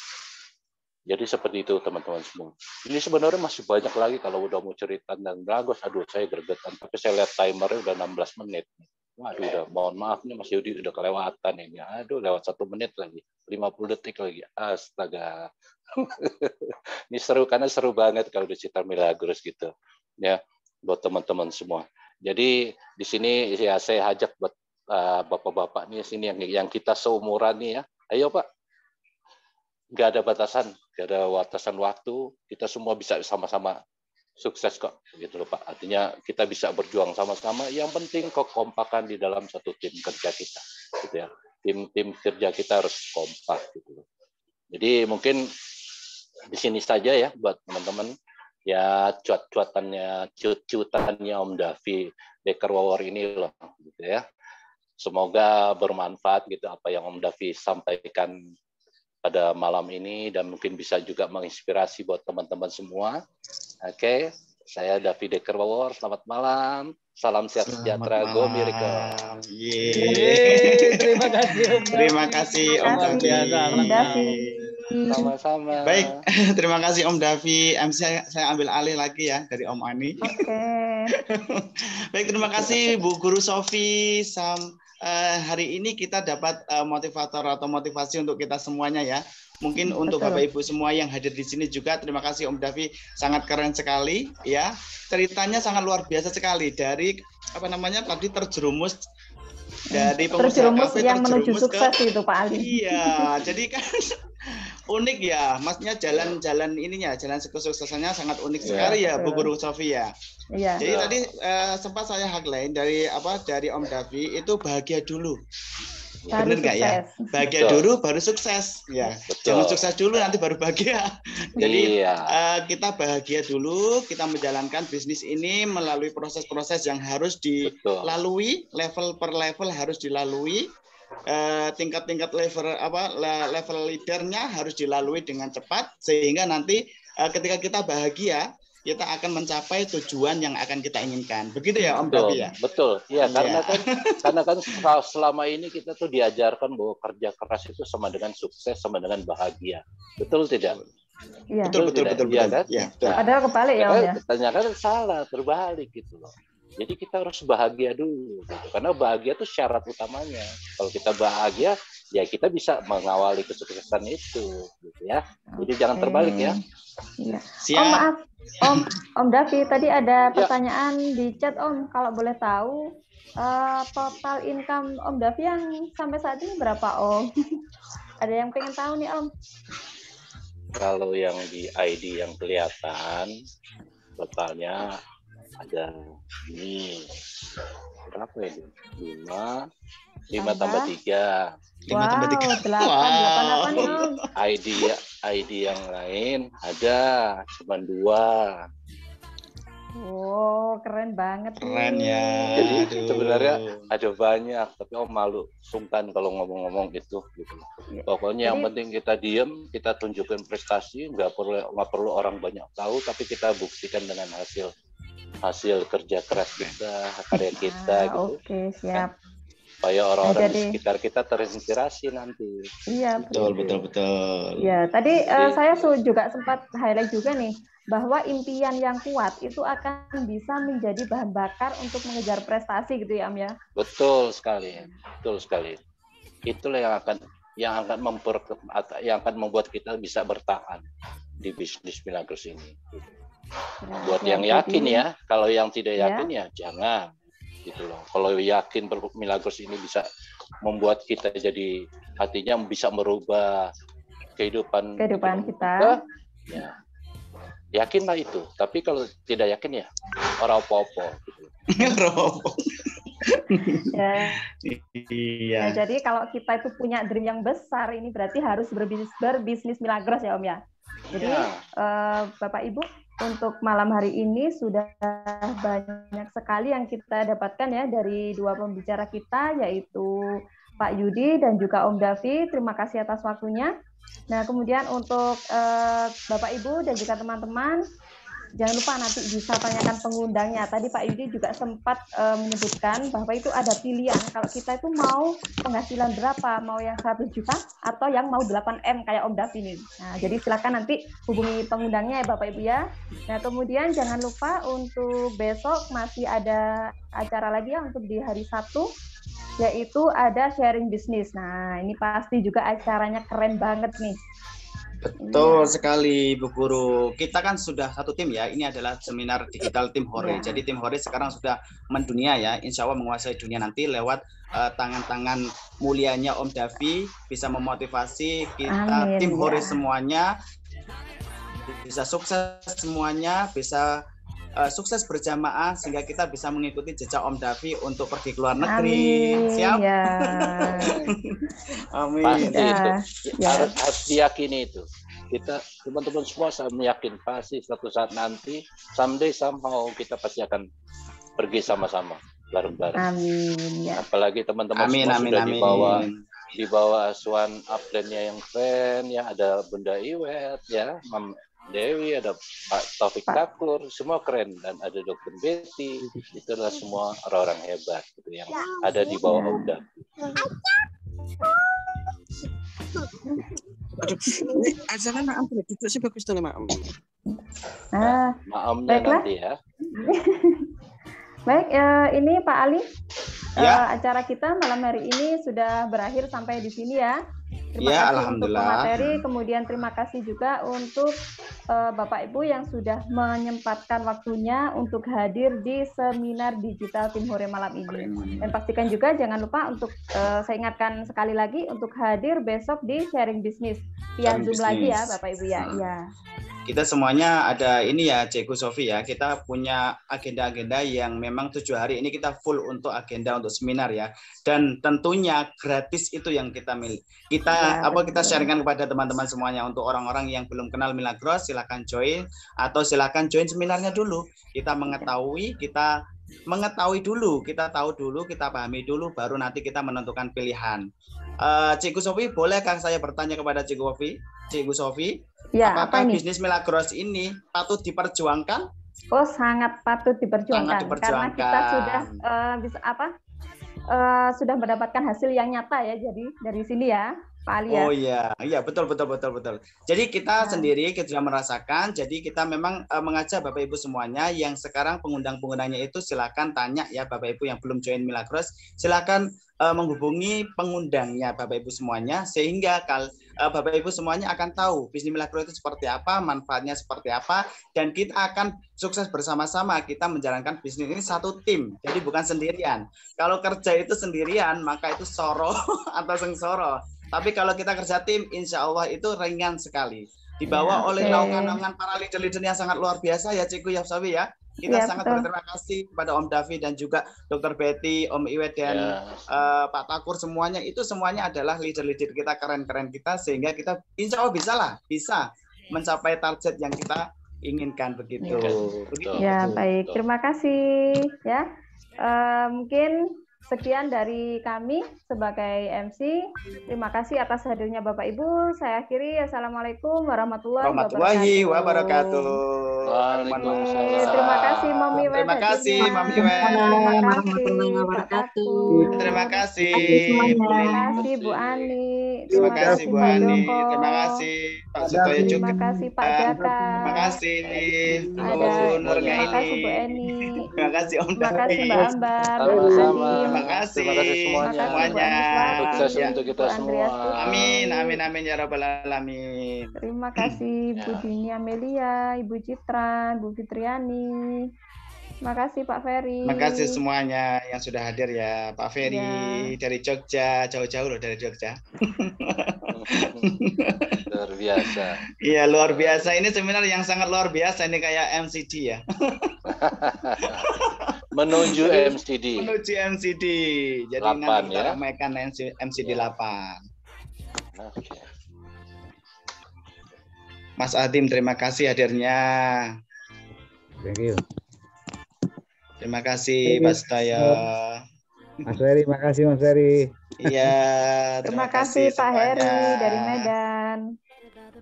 Jadi seperti itu teman-teman semua. Ini sebenarnya masih banyak lagi kalau udah mau cerita tentang Milagros. Aduh saya gregetan, tapi saya lihat timernya udah 16 menit. Waduh udah mohon maaf nih Mas Yudi udah kelewatan ini. Aduh lewat 1 menit lagi, 50 detik lagi. Astaga. Ini seru karena seru banget kalau cerita Milagros gitu. Ya buat teman-teman semua. Jadi di sini ya saya ajak buat bapak-bapak nih sini yang kita seumuran nih ya. Ayo Pak, nggak ada batasan, nggak ada batasan waktu. Kita semua bisa sama-sama sukses kok, gitu loh Pak. Artinya kita bisa berjuang sama-sama. Yang penting kekompakan di dalam satu tim kerja kita, gitu ya. Tim kerja kita harus kompak, gitu loh. Jadi mungkin di sini saja ya buat teman-teman. Ya cuitannya Om Davi Dekerwawar ini loh, gitu ya. Semoga bermanfaat gitu apa yang Om Davi sampaikan pada malam ini dan mungkin bisa juga menginspirasi buat teman-teman semua. Oke, saya Davi Dekerwawar. Selamat malam. Salam sejahtera. Go Miracle. Terima kasih Om. Terima kasih Om Davi. Sama-sama. Baik, terima kasih Om Davi. MC saya ambil alih lagi ya dari Om Ani. Oke. Baik, terima kasih Bu Guru Sofi. Hari ini kita dapat motivator atau motivasi untuk kita semuanya ya. Mungkin untuk Bapak Ibu semua yang hadir di sini juga terima kasih Om Davi, sangat keren sekali ya. Ceritanya sangat luar biasa sekali dari tadi terjerumus dari pengusaha kafe yang menuju sukses ke, itu Pak Ali. Iya, jadi kan unik ya, maksudnya jalan kesuksesannya sangat unik sekali ya Bu Guru Sofi ya. Iya. Jadi tadi sempat saya highlight dari Om Davi itu bahagia dulu. Benar nggak ya? Bahagia dulu baru sukses. Ya, jangan sukses dulu nanti baru bahagia. Jadi kita bahagia dulu, kita menjalankan bisnis ini melalui proses-proses yang harus dilalui, level per level harus dilalui. Tingkat-tingkat level leadernya harus dilalui dengan cepat sehingga nanti ketika kita bahagia kita akan mencapai tujuan yang akan kita inginkan. Begitu ya Om Davi ya? Betul. Ya, karena kan selama ini kita tuh diajarkan bahwa kerja keras itu sama dengan sukses, sama dengan bahagia. Betul tidak? Iya. Betul. Ya, kan? Ya, padahal kebalik ya Om ya. Ternyata salah, terbalik gitu loh. Jadi kita harus bahagia dulu, gitu. Karena bahagia itu syarat utamanya. Kalau kita bahagia, ya kita bisa mengawali kesuksesan itu, gitu ya. Jadi jangan terbalik ya. Iya. Om maaf, Om Davi, tadi ada pertanyaan di chat Om. Kalau boleh tahu, total income Om Davi yang sampai saat ini berapa Om? Ada yang pengen tahu nih Om? Kalau yang di ID yang kelihatan, totalnya ada ini berapa ini? 5 tambah 3. 5 tambah 3. 8 apa nih Om? ID yang lain ada cuma 2. Oh, keren banget. Keren ya. Jadi sebenarnya ada banyak, tapi Om malu sungkan kalau ngomong-ngomong gitu. Pokoknya yang penting kita diem, kita tunjukkan prestasi, nggak perlu orang banyak tahu, tapi kita buktikan dengan hasil kerja keras kita, karya kita gitu. Oke, siap. Supaya orang-orang di sekitar kita terinspirasi nanti. Iya, betul. Ya, tadi saya juga sempat highlight juga nih bahwa impian yang kuat itu akan bisa menjadi bahan bakar untuk mengejar prestasi gitu ya, Om ya. Betul sekali. Itulah yang akan membuat kita bisa bertahan di bisnis Milagros ini. Buat yang yakin ya, kalau yang tidak yakin ya jangan gitu loh. Kalau yakin Milagros ini bisa membuat kita jadi hatinya bisa merubah kehidupan kita, ya yakinlah itu. Tapi kalau tidak yakin ya orang apa-apa gitu. Iya. Nah, jadi kalau kita itu punya dream yang besar ini berarti harus berbisnis Milagros ya Om ya. Jadi Bapak Ibu, untuk malam hari ini sudah banyak sekali yang kita dapatkan ya dari dua pembicara kita, yaitu Pak Yudi dan juga Om Davi. Terima kasih atas waktunya. Nah, kemudian untuk Bapak Ibu dan juga teman-teman, jangan lupa nanti bisa tanyakan pengundangnya. Tadi Pak Yudi juga sempat menyebutkan bahwa itu ada pilihan. Kalau kita itu mau penghasilan berapa, mau yang 100 juta atau yang mau 8M kayak Om Davi ini. Nah, jadi silakan nanti hubungi pengundangnya ya Bapak Ibu ya. Nah, kemudian jangan lupa untuk besok masih ada acara lagi ya untuk di hari Sabtu, yaitu ada sharing bisnis. Nah, ini pasti juga acaranya keren banget nih. Betul sekali Bu Guru. Kita kan sudah satu tim ya. Ini adalah seminar digital tim Hore. Jadi tim Hore sekarang sudah mendunia ya. Insya Allah menguasai dunia nanti lewat tangan-tangan mulianya Om Davi, bisa memotivasi kita. Amin, tim Hore semuanya bisa sukses semuanya, bisa sukses berjamaah sehingga kita bisa mengikuti jejak Om Davi untuk pergi ke luar negeri. Amin, siap? Ya. Amin. Pasti itu. Harus diyakini itu. Kita teman-teman semua saya meyakin pasti suatu saat nanti someday somehow kita pasti akan pergi sama-sama bareng-bareng. Amin. Ya. Apalagi teman-teman semua sudah dibawa asuhan upline-nya yang keren ya, ada Bunda Iwet ya, Mam Dewi, ada Pak Taufik Takur, semua keren, dan ada Dr. Betty, itu adalah semua orang-orang hebat gitu yang ada di bawah Om Davi. Ajaran maaf itu sih bagus tuh Mak. Maamnya nanti ya. Baik, ini Pak Ali, acara kita malam hari ini sudah berakhir sampai di sini ya. Terima kasih untuk materi, kemudian terima kasih juga untuk Bapak Ibu yang sudah menyempatkan waktunya untuk hadir di seminar digital tim Hore malam ini. Dan pastikan juga jangan lupa untuk saya ingatkan sekali lagi untuk hadir besok di sharing bisnis via Zoom lagi ya Bapak Ibu ya. kita semuanya ada ini ya, Cikgu Sofi ya. Kita punya agenda-agenda yang memang 7 hari ini kita full untuk agenda untuk seminar ya. Dan tentunya gratis itu yang kita kita sharingkan kepada teman-teman semuanya. Untuk orang-orang yang belum kenal Milagros, silakan join atau silakan join seminarnya dulu. Kita mengetahui dulu, kita tahu dulu, kita pahami dulu, baru nanti kita menentukan pilihan. Cikgu Sofi, bolehkah saya bertanya kepada Cikgu Sofi? Ya, apakah bisnis Milagros ini patut diperjuangkan? Oh, sangat patut diperjuangkan. Karena kita sudah sudah mendapatkan hasil yang nyata ya. Jadi dari sini ya, Pak Ali ya. Oh iya, betul. Jadi kita sendiri kita sudah merasakan. Jadi kita memang mengajak Bapak Ibu semuanya yang sekarang pengundang-pengundangnya itu silakan tanya ya Bapak Ibu yang belum join Milagros, silakan menghubungi pengundangnya Bapak Ibu semuanya sehingga Bapak Ibu semuanya akan tahu bisnis Milagros itu seperti apa, manfaatnya seperti apa, dan kita akan sukses bersama-sama. Kita menjalankan bisnis ini satu tim, jadi bukan sendirian. Kalau kerja itu sendirian, maka itu soro atau sengsoro. Tapi kalau kita kerja tim, insya Allah itu ringan sekali. Dibawa oleh naungan-naungan para leader-leader yang sangat luar biasa ya Cikgu Yafsawi ya. Kita sangat berterima kasih kepada Om Davi dan juga Dr. Betty, Om Iwet dan Pak Takur semuanya. Itu semuanya adalah leader-leader kita, keren-keren kita, sehingga kita insya Allah bisa mencapai target yang kita inginkan begitu. Ya, baik. Terima kasih ya. Mungkin sekian dari kami sebagai MC. Terima kasih atas hadirnya Bapak Ibu. Saya akhiri. Assalamualaikum warahmatullahi wabarakatuh. Waalaikumsalam. Terima kasih Mami Wet. Terima kasih Mami Wet. Terima kasih. Terima kasih Bu Ani. Terima kasih Bu Ani. Terima kasih Pak Sutoyo juga. Terima kasih Pak Jaka. Terima kasih Bu Nurnya ini. Terima kasih Bu Eni. Terima kasih Om Terima kasih Mbak Ambar. Sama-sama. Terima kasih semuanya. Sukses untuk kita semua. Amin ya rabbal alamin. Terima kasih Bu Dini Amelia, Ibu Citra, Bu Fitriani. Terima kasih Pak Ferry. Terima kasih semuanya yang sudah hadir ya, Pak Ferry dari Jogja, jauh-jauh loh dari Jogja. Luar biasa. Iya, luar biasa. Ini seminar yang sangat luar biasa. Ini kayak MCD ya. Menuju MCD. Jadi 8, nanti kita ramaikan MCD 8. Okay. Mas Adim, terima kasih hadirnya. Thank you. Terima kasih Pak Sutoyo. Mas Ferry, makasih Mas Ferry. Iya, terima kasih Pak Heri dari Medan.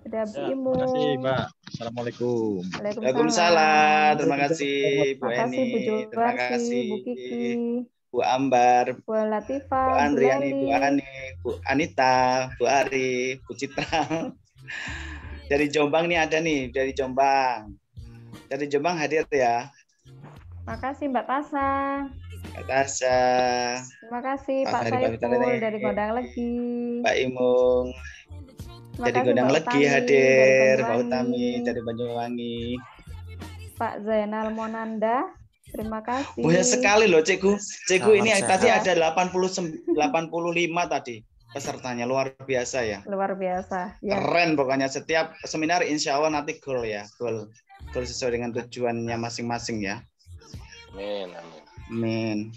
Ada Bu Imu. Terima kasih, Mbak. Assalamualaikum. Waalaikumsalam. Terima kasih Bu Eni. Terima kasih Bu Juwarsi, terima kasih Bu Kiki, Bu Ambar, Bu Latifah, Bu Andriani, Bu Ani, Bu Anita, Bu Ari, Bu Citra. Dari Jombang nih ada nih, dari Jombang. Dari Jombang hadir ya. Makasih Mbak Tasa. Mbak Tasya. Terima kasih Pak Saiful dari Gondang Legi. Pak Imung. Dari Gondang Legi hadir. Pak Utami dari Banyuwangi. Pak Zainal Monanda. Terima kasih. Banyak sekali loh Cikgu. Cikgu ini tadi ada 85 tadi pesertanya, luar biasa ya. Luar biasa. Ya. Keren pokoknya, setiap seminar insya Allah nanti goal ya. Goal sesuai dengan tujuannya masing-masing ya. Amin. Amin.